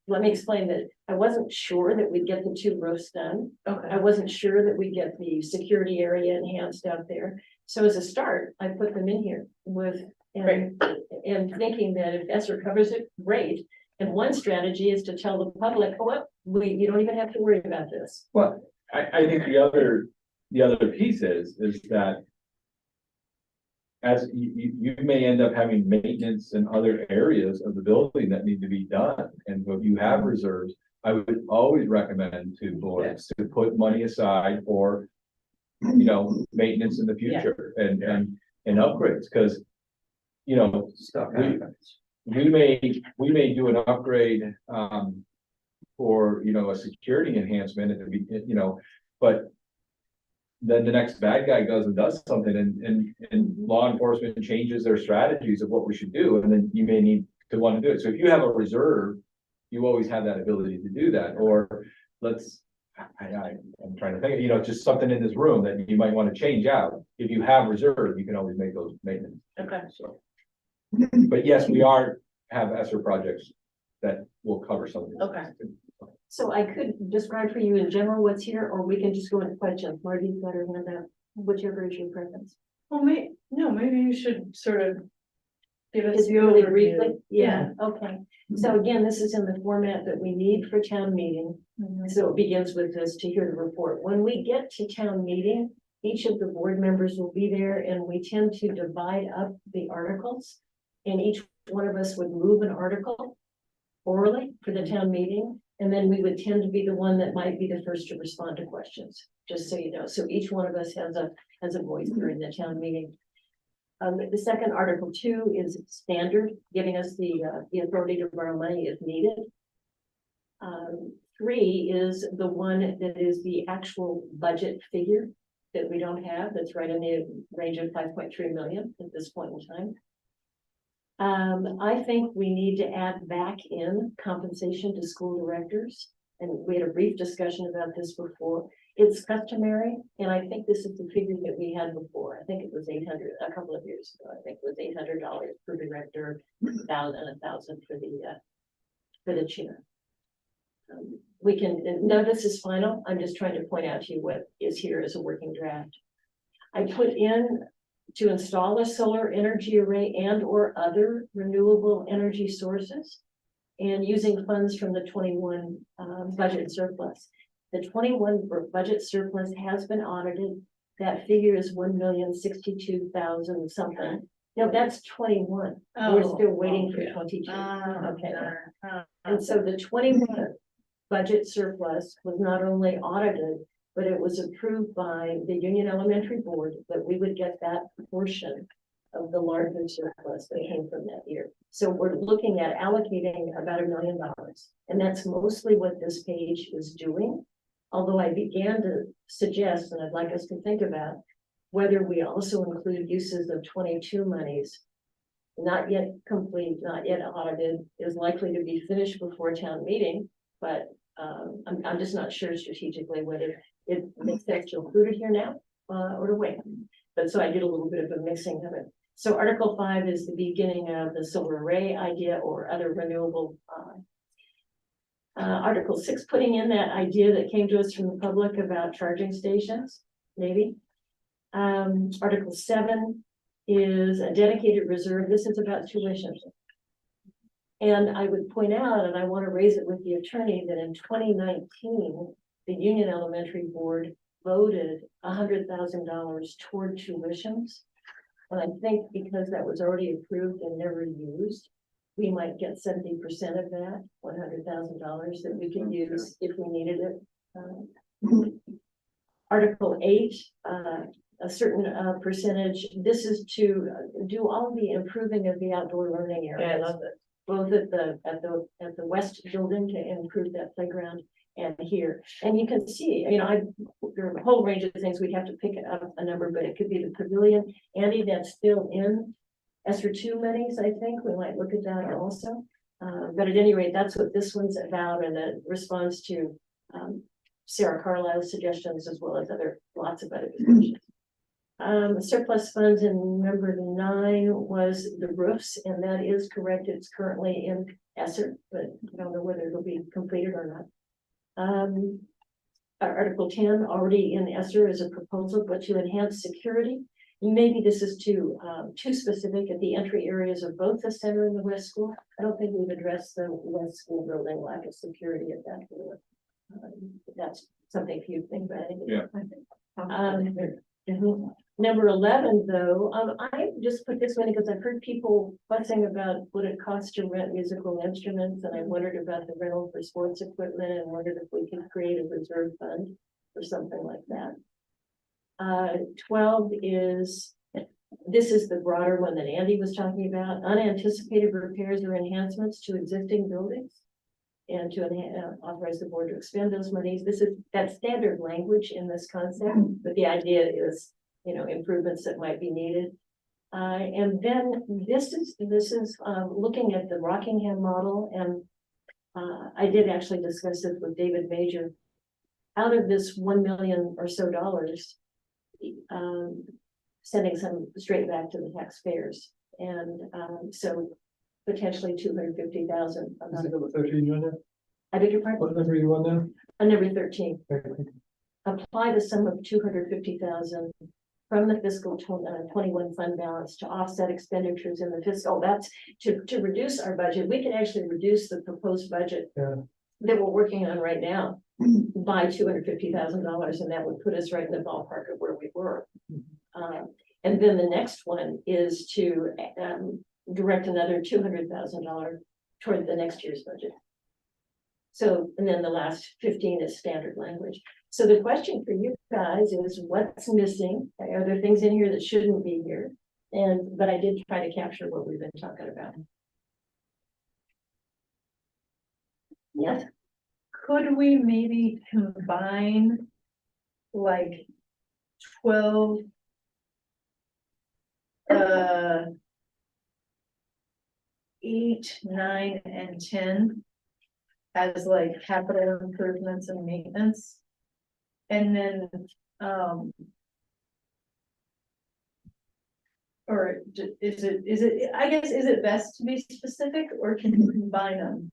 explain that I wasn't sure that we'd get the 2 roofs done. Okay. I wasn't sure that we'd get the security area enhanced out there. So as a start, I put them in here with, and thinking that if Esther covers it, great. And one strategy is to tell the public, oh, well, you don't even have to worry about this. Well, I think the other piece is that as you may end up having maintenance in other areas of the building that need to be done, and if you have reserves, I would always recommend to boards to put money aside for, you know, maintenance in the future and upgrades, because, you know, Stuff we- happens. we may do an upgrade, for, you know, a security enhancement at the you know, but then the next bad guy goes and does something and law enforcement changes their strategies of what we should do, and then you may need to want to do it. So if you have a reserve, you always have that ability to do that. Or I'm trying to think, you know, just something in this room that you might want to change out. If you have reserve, you can always make those maintenance. Okay. So, but yes, we have ESSER projects that will cover some of this. Okay. So I could describe for you in general what's here, or we can just go into questions. Marty's better than that, whichever is your preference. Well, maybe you should sort of give us Just the really overview. briefly, yeah, okay. So again, this is in the format that we need for town meeting. So it begins with this to hear the report. When we get to town meeting, each of the board members will be there, and we tend to divide up the articles. And each one of us would move an article orally for the town meeting. And then we would tend to be the one that might be the first to respond to questions, just so you know. So each one of us has a voice during the town meeting. The second Article 2 is standard, giving us the authority to borrow money if needed. 3 is the one that is the actual budget figure that we don't have, that's right in the range of 5.3 million at this point in time. I think we need to add back in compensation to school directors, and we had a brief discussion about this before. It's customary, and I think this is the figure that we had before. I think it was 800 a couple of years ago. I think it was $800 per director, 1,000 for the chair. We can, none of this is final. I'm just trying to point out to you what is here as a working draft. I put in to install a solar energy array and or other renewable energy sources, and using funds from the 21 budget surplus. The 21 budget surplus has been audited. That figure is 1,062,000 something. No, that's 21. We're still waiting for 22. Okay. And so the 21 budget surplus was not only audited, but it was approved by the Union Elementary Board that we would get that portion of the larger surplus that came from that year. So we're looking at allocating about $1 million. And that's mostly what this page is doing. Although I began to suggest, and I'd like us to think about, whether we also include uses of 22 monies, not yet complete, not yet audited, is likely to be finished before town meeting, but I'm just not sure strategically whether it makes sense to include it here now or to wait. But so I did a little bit of a mixing of it. So Article 5 is the beginning of the solar array idea or other renewable. Article 6, putting in that idea that came to us from the public about charging stations, maybe. Article 7 is a dedicated reserve. This is about tuition. And I would point out, and I want to raise it with the attorney, that in 2019, the Union Elementary Board voted $100,000 toward tuitions. And I think because that was already approved and never used, we might get 70% of that, $100,000 that we could use if we needed it. Article 8, a certain percentage. This is to do all the improving of the outdoor learning areas. Yeah, I love it. Both at the west building to improve that playground and here. And you can see, you know, there are a whole range of things. We'd have to pick up a number, but it could be the pavilion. Andy, that's still in ESSER 2 monies, I think. We might look at that also. But at any rate, that's what this one's about, and it responds to Sarah Carlisle's suggestions as well as lots of other discussions. Surplus funds in number 9 was the roofs, and that is correct. It's currently in ESSER, but I don't know whether it'll be completed or not. Article 10 already in ESSER is a proposal, but to enhance security. Maybe this is too specific at the entry areas of both the center and the West School. I don't think we've addressed the West School building lack of security at that point. That's something for you to think about. Yeah. Number 11, though, I just put this one because I've heard people fussing about what it costs to rent musical instruments, and I wondered about the rental for sports equipment and wondered if we could create a reserve fund or something like that. 12 is, this is the broader one that Andy was talking about, unanticipated repairs or enhancements to existing buildings, and to authorize the board to expend those monies. This is that standard language in this concept, but the idea is, you know, improvements that might be needed. And then this is looking at the Rockingham model, and I did actually discuss this with David Major. Out of this $1 million or so, sending some straight back to the taxpayers, and so potentially 250,000. Is it number 13 you on there? I beg your pardon? What number are you on now? On number 13. Okay. Apply the sum of 250,000 from the fiscal 21 fund balance to offset expenditures in the fiscal. That's to reduce our budget. We can actually reduce the proposed budget that we're working on right now by $250,000, and that would put us right in the ballpark of where we were. And then the next one is to direct another $200,000 toward the next year's budget. So, and then the last 15 is standard language. So the question for you guys is, what's missing? Are there things in here that shouldn't be here? But I did try to capture what we've been talking about. Yes. could we maybe combine like 12 8, 9, and 10 as like capital improvements and maintenance? And then, or is it, I guess, is it best to be specific, or can you combine them?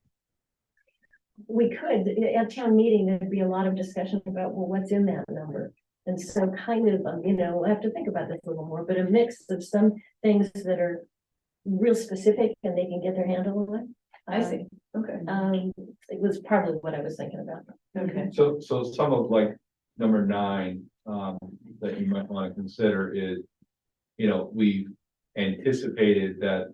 We could, at town meeting, there'd be a lot of discussion about, well, what's in that number? And so kind of, we'll have to think about this a little more, but a mix of some things that are real specific and they can get their handle on. I see, okay, It was probably what I was thinking about. okay. So some of like number 9, that you might want to consider is, we anticipated that,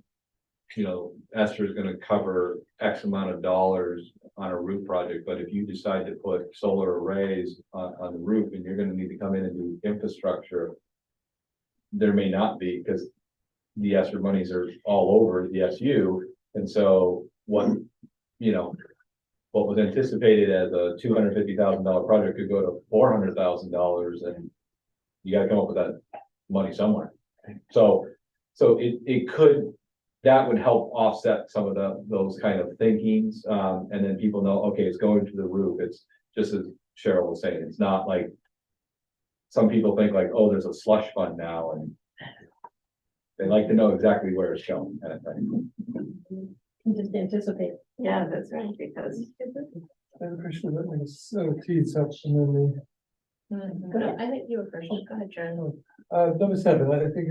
Esther is gonna cover X amount of dollars on a roof project, but if you decide to put solar arrays on the roof and you're gonna need to come in and do infrastructure, there may not be, because the ESSER monies are all over the SU, and so what was anticipated as a $250,000 project could go to $400,000, and you gotta come up with that money somewhere. So it could, that would help offset some of those kind of thinkings, and then people know, okay, it's going to the roof. It's just as Cheryl was saying, it's not like some people think like, oh, there's a slush fund now, and they like to know exactly where it's going, kind of thing. Just anticipate. Yeah, that's right, because I have a question that makes tees up and then No, I think you were first. Go ahead, John. number 7, I think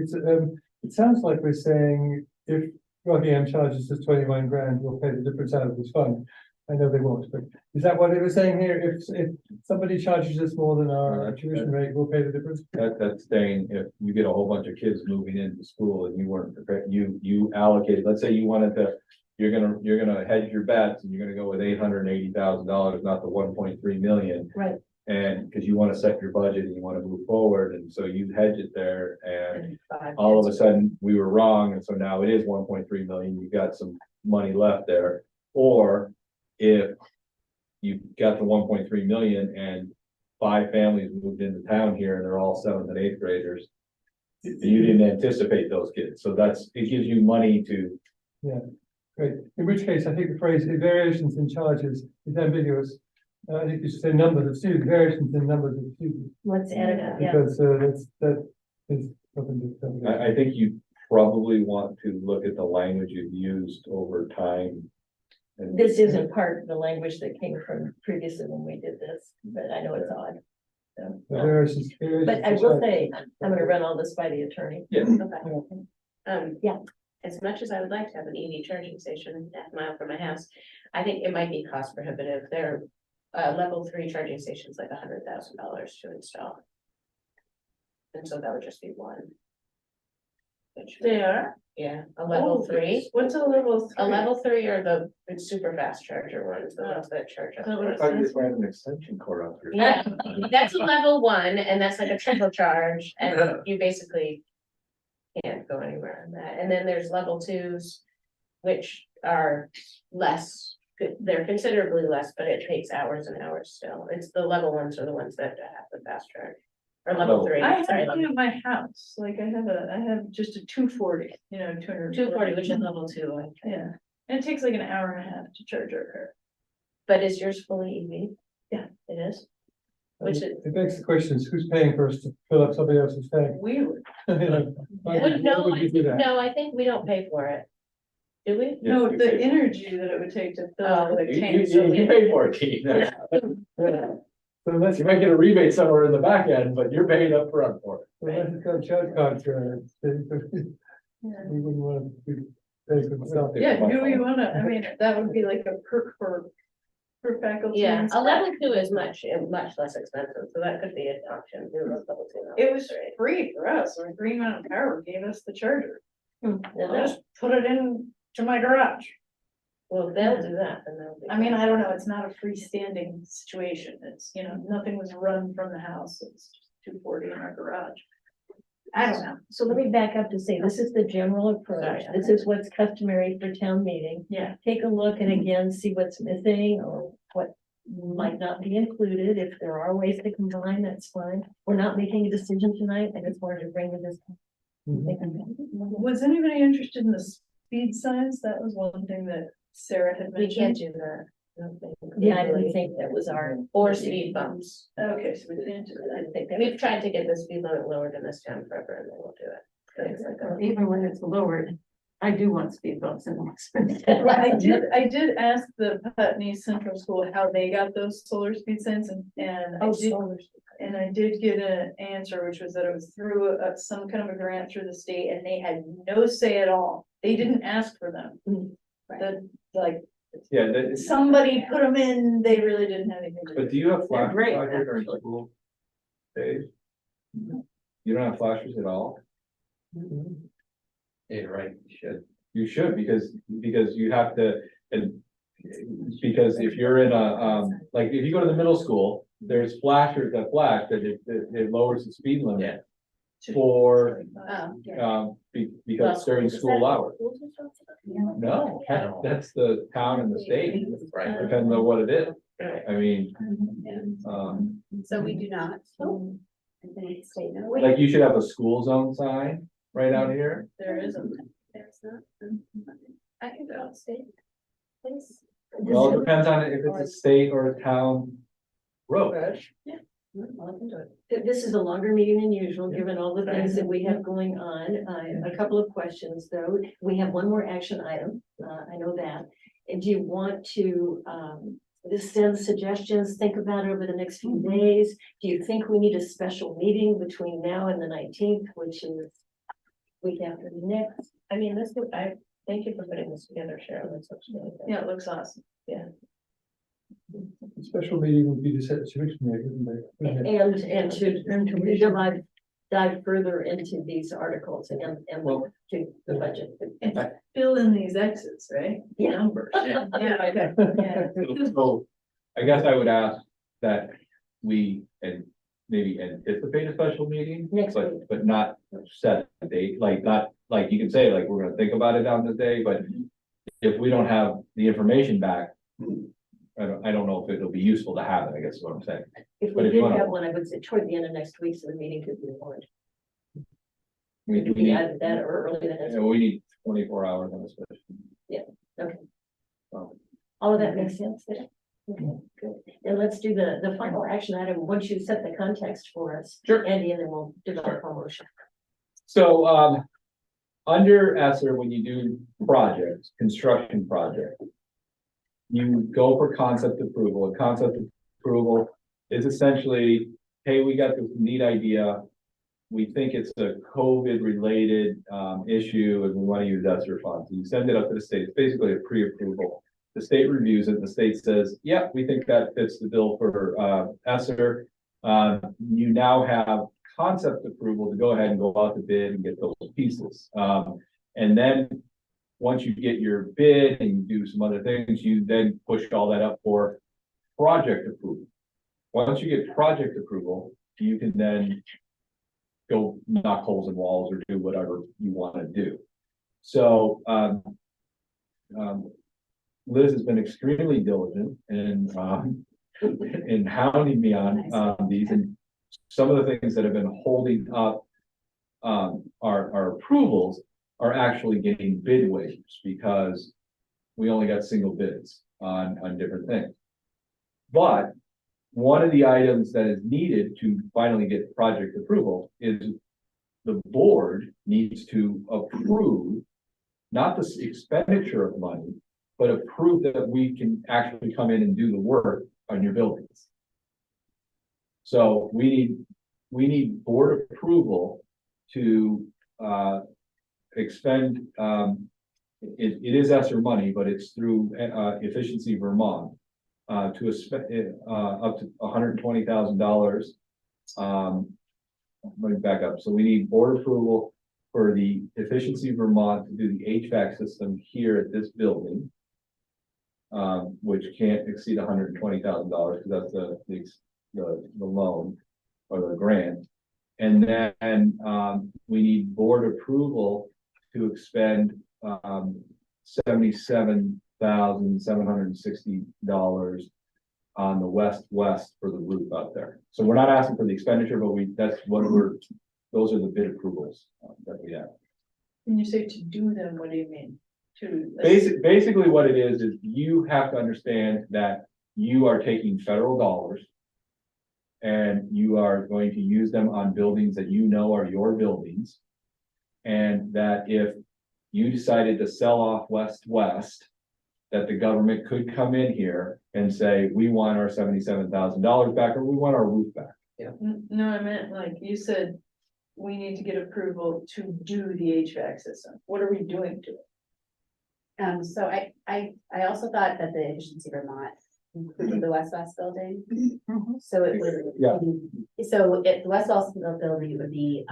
it sounds like we're saying if Rockingham charges us 21 grand, we'll pay the difference out of this fund. I know they won't, but is that what they were saying here? If somebody charges us more than our tuition rate, we'll pay the difference? That's saying if you get a whole bunch of kids moving into school and you weren't prepared, you allocated, let's say you wanted to, you're gonna hedge your bets and you're gonna go with $880,000, not the 1.3 million. Right. And because you want to set your budget and you want to move forward, and so you hedge it there, and all of a sudden we were wrong, and so now it is 1.3 million, you've got some money left there. Or if you got the 1.3 million and 5 families moved into town here and they're all 7th and 8th graders, you didn't anticipate those kids, so it gives you money to. Yeah, great. In which case, I think the phrase variations in charges is ambiguous. I think you should say numbers of students, variations in numbers of students. Let's add it up, yeah. Because that is something to. I think you probably want to look at the language you've used over time. And This isn't part of the language that came from previously when we did this, but I know it's odd. So, Variations but I will say, I'm gonna run all this by the attorney. Yeah. Okay. Yeah. As much as I would like to have an EV charging station half a mile from my house, I think it might be cost prohibitive. They're level 3 charging stations, like $100,000 to install. And so that would just be one. Which, there. yeah, a level 3. What's a level 3? A level 3 are the super fast charger ones, the ones that charge up. So what to- is- just ran an extension cord out here. Yeah, that's a level 1, and that's like a trickle charge, and you basically can't go anywhere on that. And then there's level 2s, which are less, they're considerably less, but it takes hours and hours still. It's the level 1s are the ones that have the fast charge. Or level Oh. 3, I have sorry, one level at my house, like I have just a 240, 200. 240, which is level 2. I think. Yeah, and it takes like an hour and a half to charge our car. But is yours fully EV? Yeah. It is? Which is, It begs the question, who's paying for us to fill up somebody else's tank? We would, Why no, would we do that? no, I think we don't pay for it. Do we? no, the energy that it would take to fill Oh, the You tank. pay for it, Keith. So unless You might get a rebate somewhere in the back end, but you're paying up front for it. it's got charge cards, we wouldn't want to pay for the stuff. Yeah, do we wanna, I mean, that would be like a perk for faculty. Yeah, and a staff. level 2 is much less expensive, so that could be an option. Do a level 2 now. It was free for us, or Green Mountain Power gave us the charger. Yeah, I just put it in to my garage. Well, if they'll do that, then they'll. I mean, I don't know, it's not a freestanding situation, it's, nothing was run from the house, it's just 240 in our garage. I don't know, So let me back up to say, this is the general approach. Sorry. This is what's customary for town meeting. yeah, Take a look and again, see what's missing or what might not be included. If there are ways to combine, that's fine. We're not making a decision tonight. I just wanted to bring you this. Was anybody interested in the speed signs? That was one thing that Sarah had We can't mentioned. do that. I don't think. Yeah, I didn't think that was our. Or speed bumps. Okay, so we can't do I that. didn't think that. We've tried to get the speed limit lowered in this town forever and they won't do it. Things like that. Even when it's lowered, I do want speed bumps in Westminster. I did ask the Putney Central School how they got those solar speed signs and I Oh, did, solar. and I did get an answer, which was that it was through some kind of a grant through the state and they had no say at all. They didn't ask for them. The, like, Yeah, that, somebody put them in, they really didn't have anything to do. but do you have They're flashes great, out here during actually. school days? You don't have flashers at all? Yeah, right, you should. You should, because you have to, and because if you're in a, like, if you go to the middle school, there's flashers that flash, that it lowers the speed limit. For, because during school hours. No, that's the town and the state, Right. depends on what it is. I mean, So we do not. I think state no. like you should have a school zone sign right out here. There isn't. There's not. I can go outstate. Please. Well, it depends on if it's a state or a town road. This is a longer meeting than usual, given all the things that we have going on. A couple of questions, though. We have one more action item. I know that. And do you want to, just send suggestions, think about it over the next few days? Do you think we need a special meeting between now and the 19th, which is week after the next? I mean, this would, I thank you for putting this together, Cheryl. This looks really good. Yeah, it looks awesome. A special meeting would be to set the civics committee, wouldn't it? And to dive further into these articles and Well, to the budget. Fill in these X's, right? Yeah. Numbers. Yeah, okay. Yeah. So I guess I would ask that we and maybe anticipate a special meeting, Next week. but not set a date, like not, like you can say, like, we're gonna think about it on this day, but if we don't have the information back, I don't know if it'll be useful to have it, I guess is what I'm saying. If But we if you did wanna- have one, I would say toward the end of next week, so the meeting could be warned. We It could be either that or early the next. and we need 24 hours on a special. Okay. Um, All of that makes sense there? Okay, good. And let's do the final action item, once you set the context for us. Sure. Andy, and then we'll develop our motion. So, under ESSER, when you do projects, construction project, you go for concept approval. A concept approval is essentially, hey, we got this neat idea. We think it's a COVID-related issue and we want to use ESSER funds. You send it up to the state. It's basically a pre-approval. The state reviews it. The state says, yeah, we think that fits the bill for ESSER. You now have concept approval to go ahead and go out to bid and get those pieces. And then once you get your bid and you do some other things, you then push all that up for project approval. Once you get project approval, you can then go knock holes in walls or do whatever you want to do. So, Liz has been extremely diligent in hounding me on these, and some of the things that have been holding up our approvals are actually getting bid waivers because we only got single bids on different things. But one of the items that is needed to finally get project approval is the board needs to approve not the expenditure of money, but approve that we can actually come in and do the work on your buildings. So we need board approval to expend, it is ESSER money, but it's through Efficiency Vermont to up to $120,000. Let me back up. So we need board approval for the Efficiency Vermont to do the HVAC system here at this building, which can't exceed $120,000 because that's the loan or the grant. And then we need board approval to expend $77,760 on the west for the roof out there. So we're not asking for the expenditure, but that's what those are the bid approvals that we have. When you say to do them, what do you mean? To. Basically what it is you have to understand that you are taking federal dollars and you are going to use them on buildings that you know are your buildings. And that if you decided to sell off west, that the government could come in here and say, we want our $77,000 back, or we want our roof back. No, I meant like you said, we need to get approval to do the HVAC system. What are we doing to it? So I also thought that the efficiency Vermont included the West building. So it would. Yeah. So if the West building would be,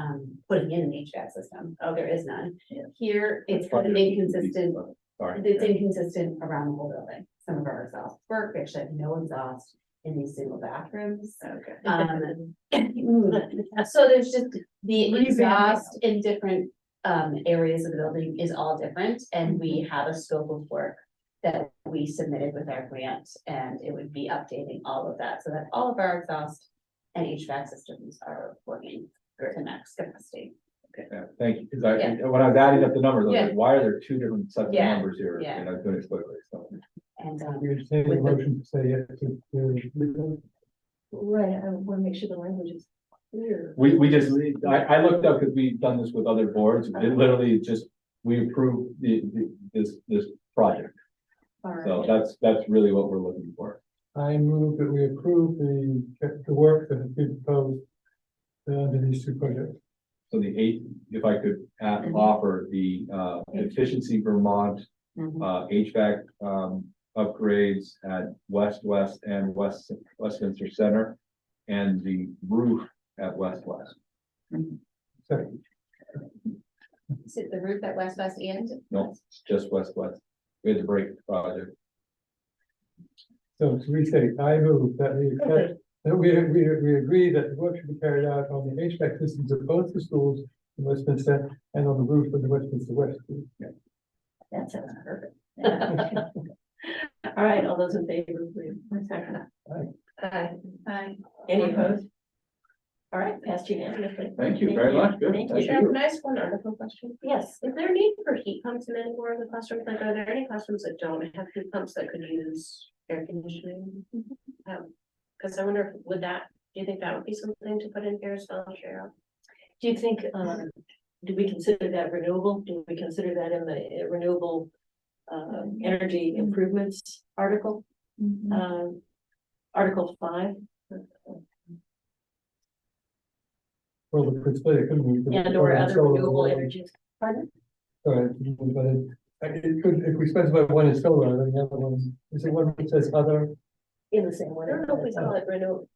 putting in an HVAC system, there is none. Here, it's kind of inconsistent, Sorry. it's inconsistent around the whole building. Some of our exhaust work, we actually have no exhaust in these single bathrooms. Okay. So there's just the exhaust in different areas of the building is all different, and we have a scope of work that we submitted with our grant, and it would be updating all of that, so that all of our exhaust and HVAC systems are working to max capacity. Yeah, thank you, because when I was adding up the numbers, I was like, why are there two different sets of Yeah, numbers here? yeah. And I was doing it quickly, so. And You're saying the With the- motion to say yes to. Right, I want to make sure the language is clear. We just, I looked up because we've done this with other boards, it literally just, we approved this project. All right. So that's really what we're looking for. I move that we approve the work that has been proposed under these two projects. So if I could offer the Efficiency Vermont HVAC upgrades at West and Westminster Center, and the roof at West. Second. is it the roof at West and? No, it's just West. We had to break the project. So to restate, I move that we accept, that we agree that the work should be carried out on the HVAC systems of both the schools in Westminster and on the roof of the Westminster West School. That sounds perfect. All right, all those in favor, please. Aye. Any opposed? All right, passed unanimously. Thank you very much. Good. Thank Thank you. Can I ask one article question? Yes, Is there a need for heat pumps in any more of the classrooms? Like, are there any classrooms that don't have heat pumps that could use air conditioning? Cause I wonder, do you think that would be something to put in here as well, Cheryl? do you think, do we consider that renewable? Do we consider that in the renewable energy improvements article? Article 5? Well, the principle, it couldn't be. And or other renewable energies. Pardon? Sorry, but it could, if we specify one is solar, then the other one, is it one that says other? In the same way. I don't know if we call it renewable.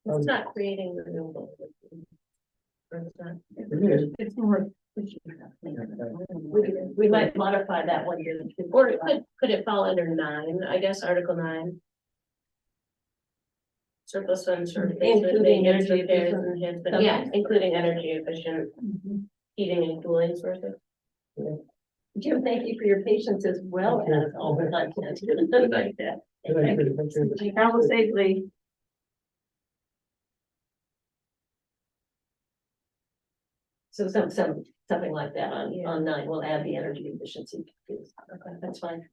It's not creating renewable. Or it's not- It is. It's more. We might modify that one here. Or could it fall under 9, I guess, Article 9? Surplus funds or Including energy but yeah, including energy efficient heating and cooling sources. Jim, thank you for your patience as well as all the content. Like that. Travel safely. So something like that on 9, we'll add the energy efficiency. Okay, that's fine.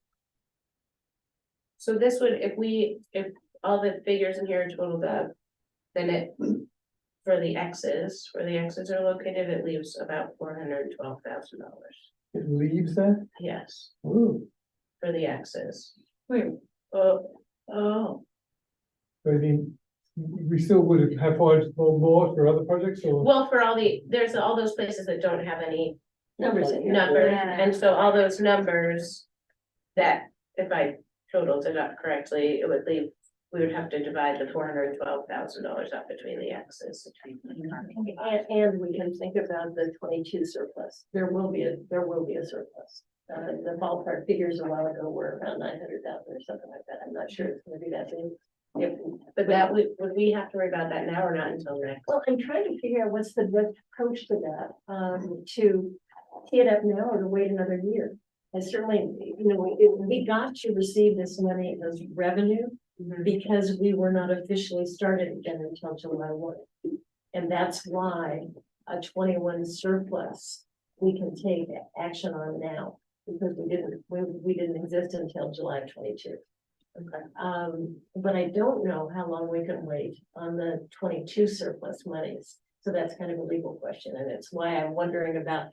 So this would, if all the figures in here are totaled up, then it, for the X's, where the X's are located, it leaves about $412,000. It leaves that? Yes, Ooh, for the X's. Wait. Oh, so I mean, we still would have more for other projects or? well, for there's all those places that don't have any Numbers in here. numbers, and so all those numbers that, if I totaled it up correctly, it would leave, we would have to divide the $412,000 up between the X's. And we can think about the 22 surplus. There will be a surplus. The ballpark figures a while ago were around 900,000 or something like that. I'm not sure it's gonna be that big. But that would we have to worry about that now or not until next? Well, I'm trying to figure out what's the best approach to that, to tee it up now or to wait another year. I certainly, we got to receive this money as revenue because we were not officially started again until July 1. And that's why a 21 surplus, we can take action on now, because we didn't exist until July 22. Okay. But I don't know how long we can wait on the 22 surplus monies. So that's kind of a legal question, and it's why I'm wondering about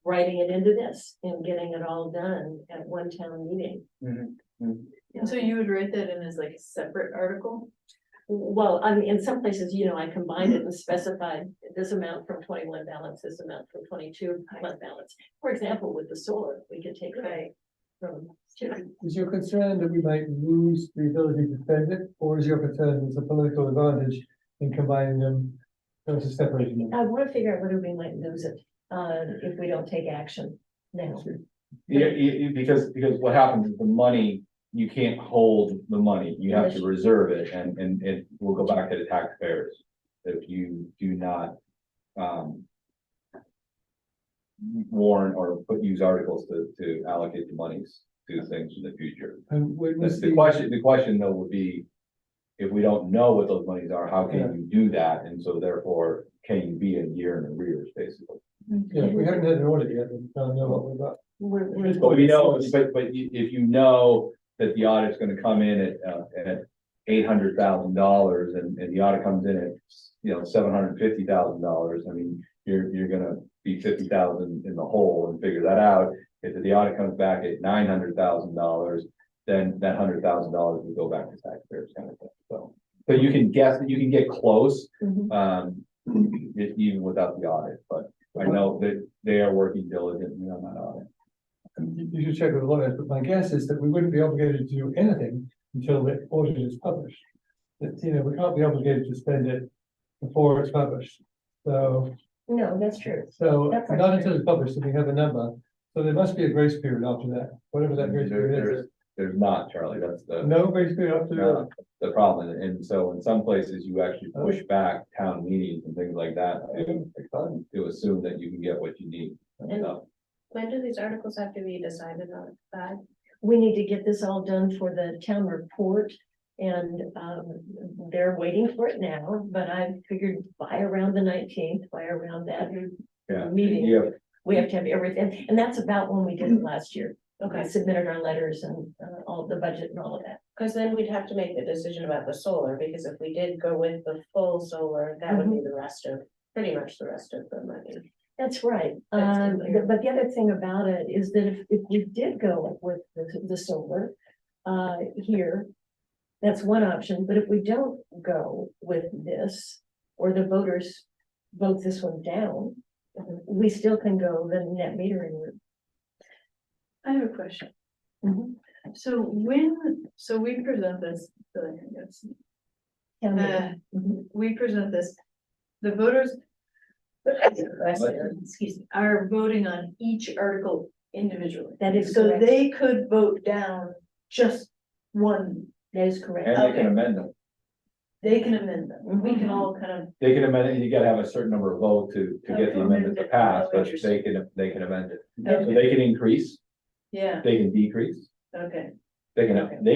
writing it into this and getting it all done at one town meeting. And so you would write that in as like a separate article? Well, I mean, in some places, you know, I combined it and specified this amount from 21 balance, this amount from 22 fund balance. For example, with the solar, we could take it from 2. Is your concern that we might lose the ability to spend it, or is your concern there's a political advantage in combining them versus separating them? I want to figure out whether we might lose it, if we don't take action now. Yeah, because what happens is the money, you can't hold the money, you have to reserve it, and it will go back to the taxpayers. If you do not, warn or use articles to allocate the monies to things in the future. And when was The question though would be, if we don't know what those monies are, how Yeah. can you do that? And so therefore, can you be a year in arrears, basically? Yeah, we haven't had an audit yet, we don't know what we've got. But we know, if you know that the audit's gonna come in at $800,000 and the audit comes in at, $750,000, I mean, you're gonna be 50,000 in the hole and figure that out. If the audit comes back at $900,000, then that $100,000 will go back to taxpayers kind of thing, so. But you can guess, you can get close, even without the audit, but I know that they are working diligently on that audit. You should check with the lawyers, but my guess is that we wouldn't be obligated to do anything until the audit is published. That, we can't be obligated to spend it before it's published. So, No, that's true. That's not until it's published, do we have a number. So there must be a grace period after that, whatever that grace period is. There's not, Charlie, that's the. No grace period after that. The problem, and so in some places you actually push back town meetings and things like that to assume that you can get what you need. And when do these articles have to be decided on by? We need to get this all done for the town report. And they're waiting for it now, but I figured by around the 19th, by around that meeting, Yeah, we have to have everything. And that's about when we did it last year. Okay, We submitted our letters and all the budget and all of that. because then we'd have to make the decision about the solar, because if we did go with the full solar, that would be the rest of, pretty much the rest of the money. That's right. That's clear. But the other thing about it is that if we did go with the solar here, that's one option. But if we don't go with this, or the voters vote this one down, we still can go the net metering route. I have a question. Mhm. So we present this, we present this, the voters. Excuse me, are voting on each article individually. That is So correct. they could vote down just one, That is correct. and they can Okay. amend them. they can amend them, we can all kind of, They can amend it, and you gotta have a certain number of votes to get the amendment to pass, but they can amend it. So they can increase, yeah, they can decrease, okay. they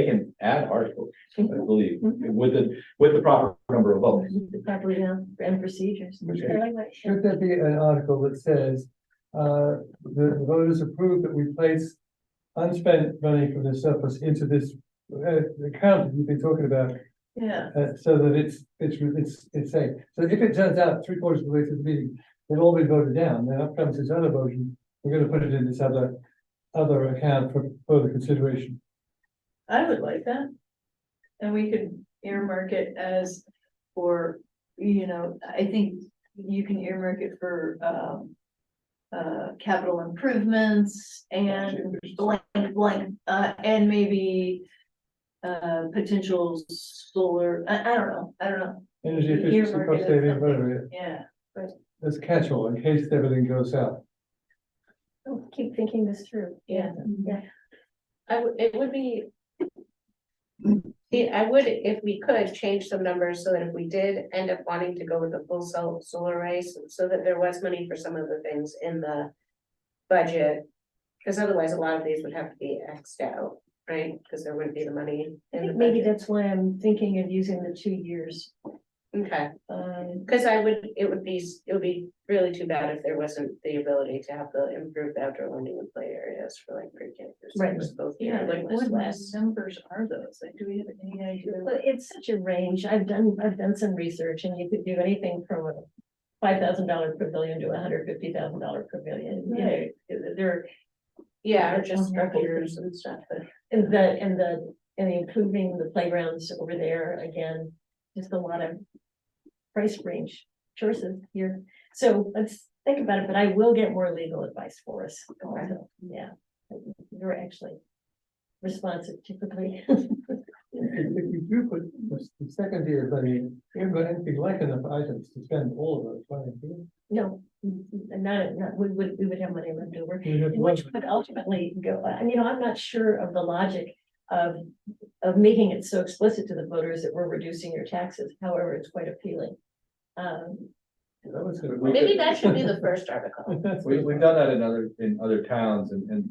can add articles, I believe, with the proper number of votes. Properly now and procedures. Should there be an article that says, the voters approve that we place unspent money from the surplus into this account that you've been talking about, Yeah, so that it's safe. So if it turns out 3/4 of the way through the meeting, they've all been voted down, then up comes this other motion, we're gonna put it in this other account for further consideration. I would like that. And we could earmark it as for, I think you can earmark it for, capital improvements and and maybe potential solar, I don't know. Energy efficiency, Earmark cost it as saving, something. whatever, Yeah, let's catch all in case everything goes south. Keep thinking this through. Yeah. Yeah. It would be. I would, if we could, change some numbers so that if we did end up wanting to go with the full solar race, so that there was money for some of the things in the budget. Because otherwise, a lot of these would have to be X'd out. right? Because there wouldn't be the money I in the think maybe budget. that's why I'm thinking of using the 2 years. Okay, Um, because it would be really too bad if there wasn't the ability to have the improved outdoor learning and play areas for like pre-K. Right. Both Yeah, here, like like what less. numbers are those? Like, do we have any idea? But it's such a range. I've done some research and you could do anything from a $5,000 pavilion to $150,000 pavilion, you know, there, Yeah, or That's just wonderful. structures and stuff, but. and improving the playgrounds over there, again, just a lot of price range choices here. So let's think about it, but I will get more legal advice for us. So, yeah, you're actually responsive typically. If you do put the second year, I mean, you haven't got anything like enough items to spend all of those, money, do you? No, not, we would have money left over. You have Which one- would ultimately go, and you know, I'm not sure of the logic of making it so explicit to the voters that we're reducing your taxes, however, it's quite appealing. that was gonna- Maybe that should be the first article. We've done that in other towns and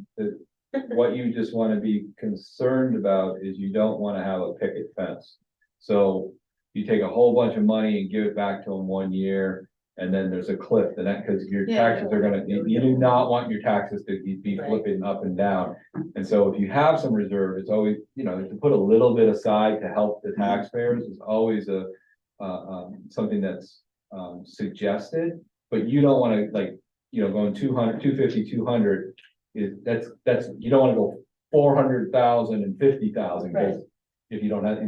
what you just want to be concerned about is you don't want to have a picket fence. So you take a whole bunch of money and give it back to them 1 year. And then there's a cliff, and that, because your Yeah, taxes are gonna, you do not want your taxes to be Right. flipping up and down. And so if you have some reserve, it's always, you know, to put a little bit aside to help the taxpayers is always something that's suggested. But you don't wanna like, you know, going 200, 250, 200 is, that's, you don't wanna go 400,000 and 50,000, because if you don't have,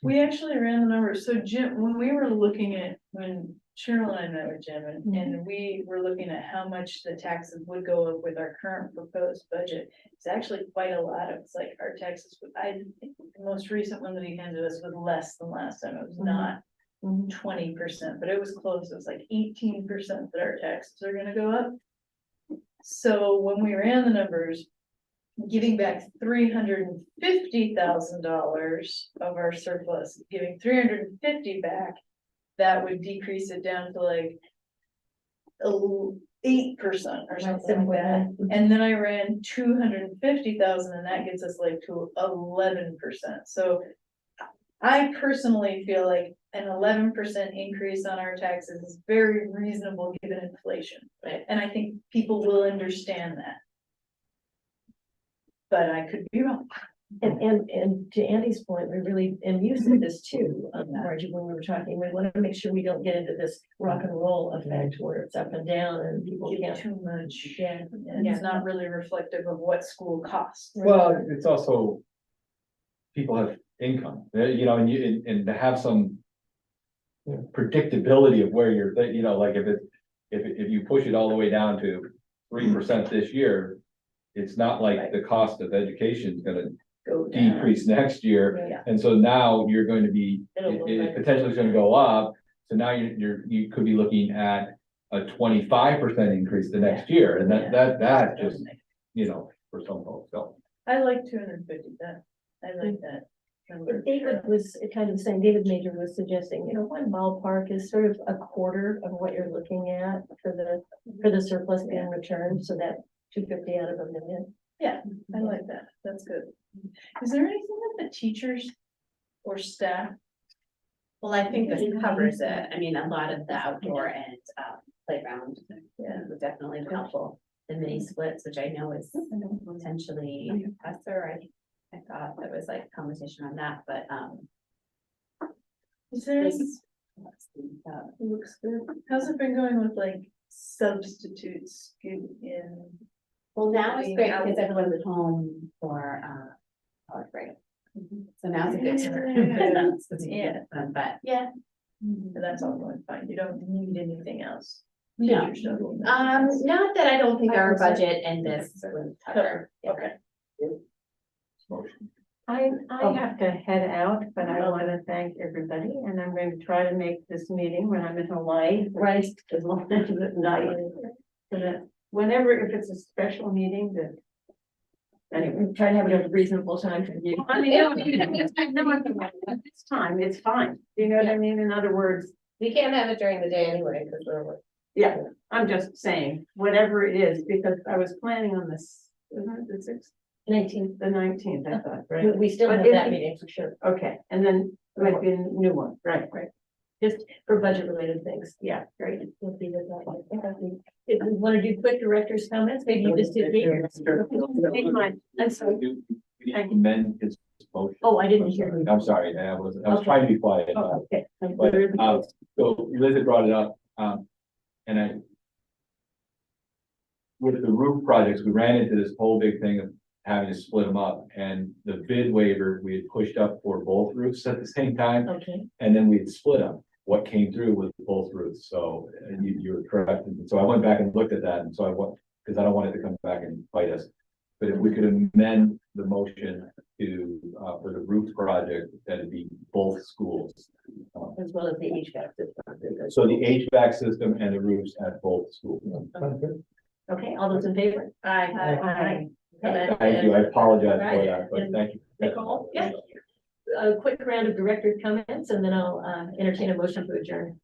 We actually ran the numbers. So Jim, when we were looking at, when Cheryl and I met with Jim and we were looking at how much the taxes would go up with our current proposed budget. It's actually quite a lot. It's like our taxes, I think the most recent one that he handed us was less than last time. It was not 20%, but it was close. It was like 18% that our taxes are gonna go up. So when we ran the numbers, giving back $350,000 of our surplus, giving 350 back, that would decrease it down to like 8% or something like that. And then I ran 250,000 and that gets us like to 11%. So I personally feel like an 11% increase on our taxes is very reasonable given inflation. Right. And I think people will understand that. But I could be wrong. And to Andy's point, we really, and you said this too, Margie, when we were talking, we want to make sure we don't get into this rock and roll effect where it's up and down and people Give can't. too much. Yeah. And it's not really reflective of what school costs. well, it's also. People have income, you know, and to have some. Predictability of where you're, you know, like if you push it all the way down to 3% this year. It's not like the cost of education is gonna Go down. decrease next year. Yeah. And so now you're going to be, It'll look it like- potentially is gonna go up. So now you could be looking at a 25% increase the next year, and that just, you know, for some folks, so. I like 250, that, I like that. number. David was kind of saying, David Major was suggesting, you know, one ballpark is sort of a quarter of what you're looking at for the surplus being returned, so that 250 out of $1 million. Yeah, I like that, that's good. Is there anything that the teachers or staff? Well, I think this covers it. I mean, a lot of the outdoor and playground, would definitely be helpful. The mini splits, which I know is potentially professor, I thought there was like conversation on that, but Is there, any- this. looks good. How's it been going with like substitutes in? Well, now it's Being great out. because everyone's at home for college break. So now's a good Yeah. time. But yeah, That's all going fine, you don't need anything else. no. Teachers don't need anything else. Not that I don't think our budget and this would cover. Okay. I Oh. have to head out, but I want to thank everybody, and I'm going to try to make this meeting when I'm in Hawaii. Right. As long as it's night. So that whenever, if it's a special meeting, that. Anyway. Try to have it at a reasonable time for you. I mean, at this time, it's fine. You know what I mean? In other words, We can't have it during the day anyway, because we're. yeah, I'm just saying, whatever it is, because I was planning on this, isn't it the 6th? 19th, The nineteenth, I thought, right? we still But have if- that meeting for sure, Okay, and then might be a new one, right? just for budget related things. Yeah. Great. We'll be with that. If we want to do quick director's comments, maybe you just did. I'm sorry. We need to amend his motion. Oh, I didn't hear. I'm sorry, I was Okay. trying to be quiet. Oh, okay. But, so Liz had brought it up, and I. With the roof projects, we ran into this whole big thing of having to split them up, and the bid waiver, we had pushed up for both roofs at the same time, Okay, and then we had split them. What came through was both roofs, so you were correct, and so I went back and looked at that, and so I want, because I don't want it to come back and fight us. But if we could amend the motion to, for the roof project, that'd be both schools. as well as the HVAC system. So the HVAC system and the roofs at both schools. Sounds good. Okay, all those in favor? Aye. Aye. Okay. Thank you, I apologize for that, but thank you. Nicole, yeah. A quick round of director's comments and then I'll entertain a motion to adjourn.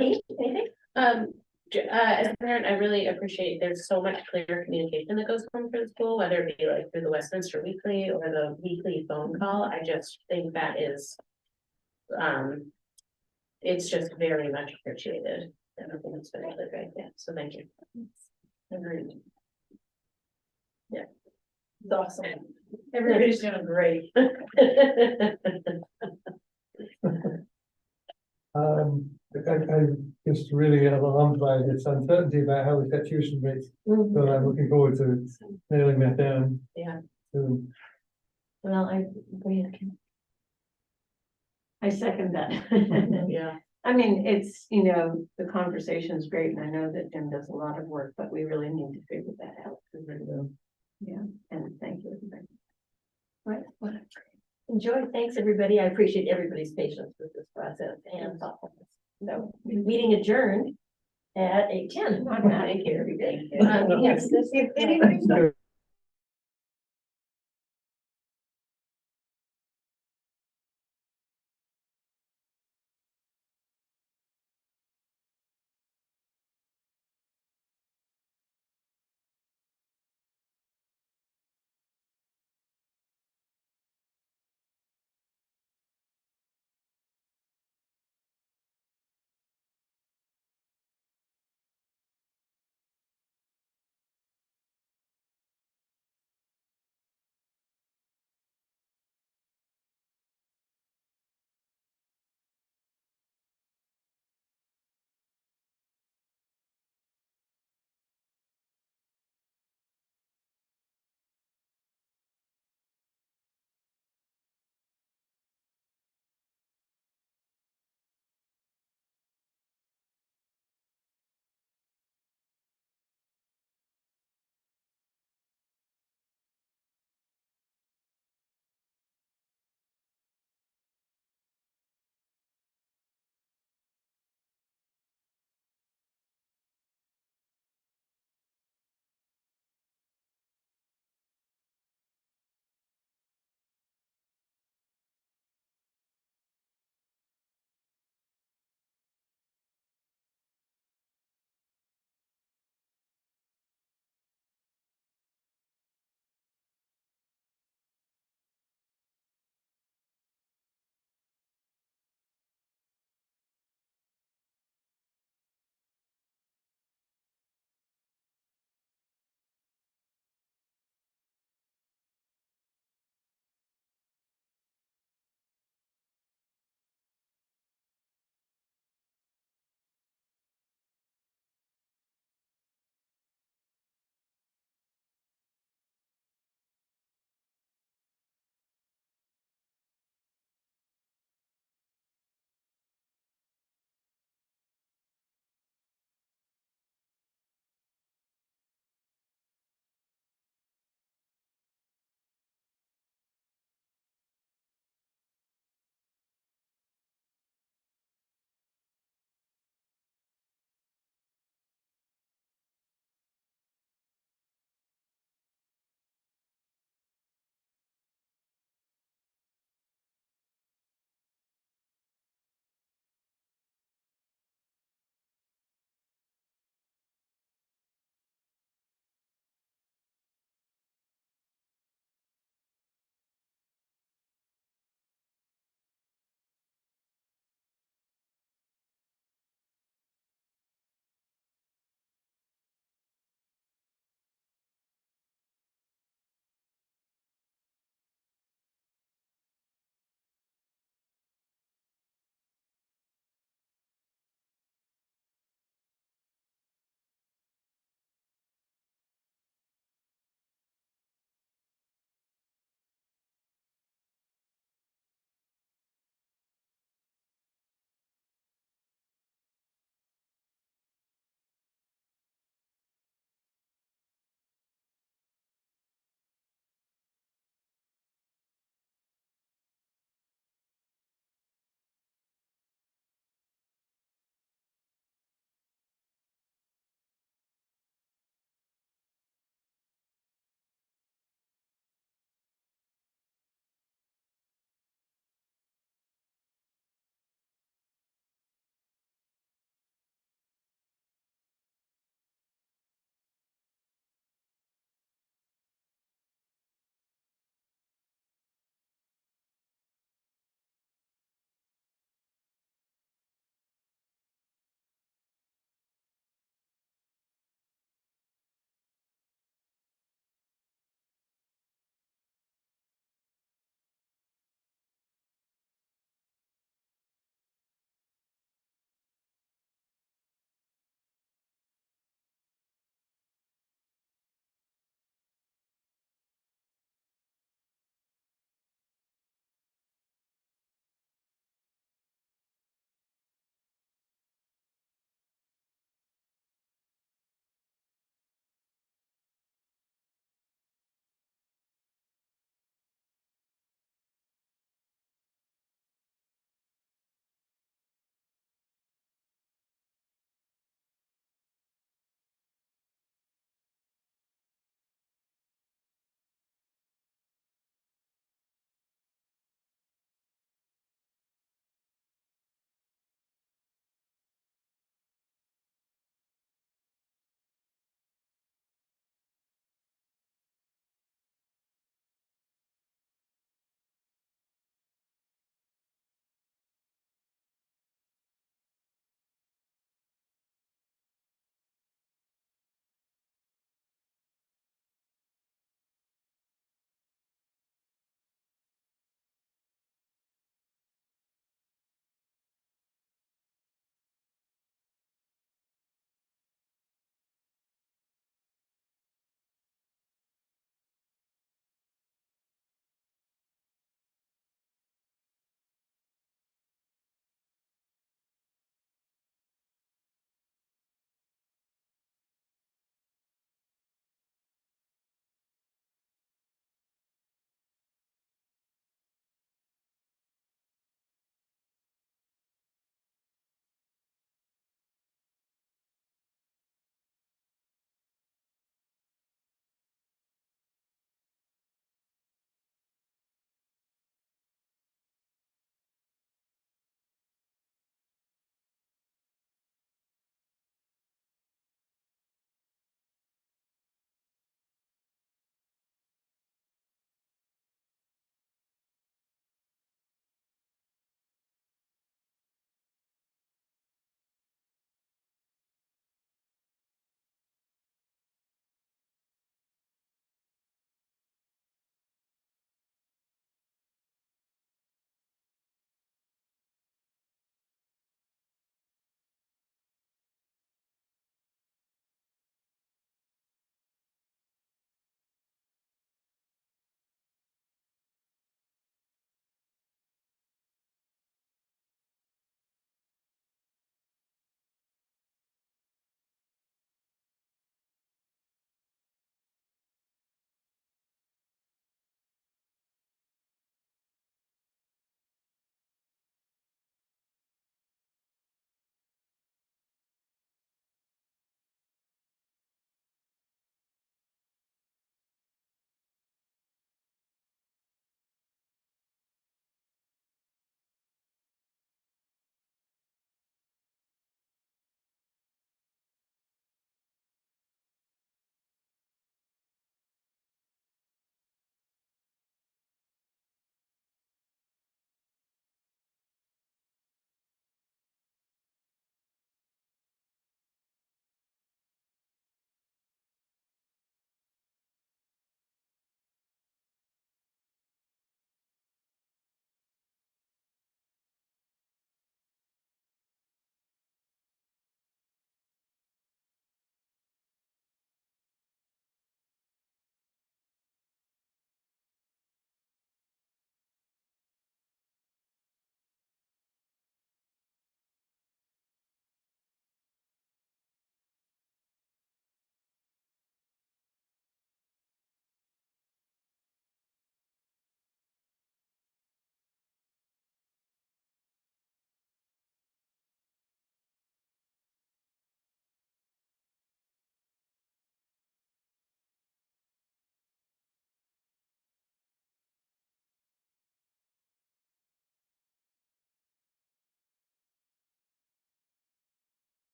Kate, anything? As a parent, I really appreciate there's so much clear communication that goes on for the school, whether it be like through the Westminster Weekly or the weekly phone call. I just think that is. It's just very much appreciated. Everything that's been really great, yeah, so thank you. Agreed. It's awesome. Everybody's doing great. I just really alarmed by this uncertainty about how we set tuition rates, so I'm looking forward to nailing that down. Yeah. soon. Well, I second that. yeah, I mean, it's, you know, the conversation is great and I know that Jim does a lot of work, but we really need to figure that out. Yeah, and thank you. everybody. right. Well, enjoy. Thanks, everybody. I appreciate everybody's patience with this process and thoughtfulness. So, meeting adjourned at 8:10. Thank you, everybody. Yes, if anybody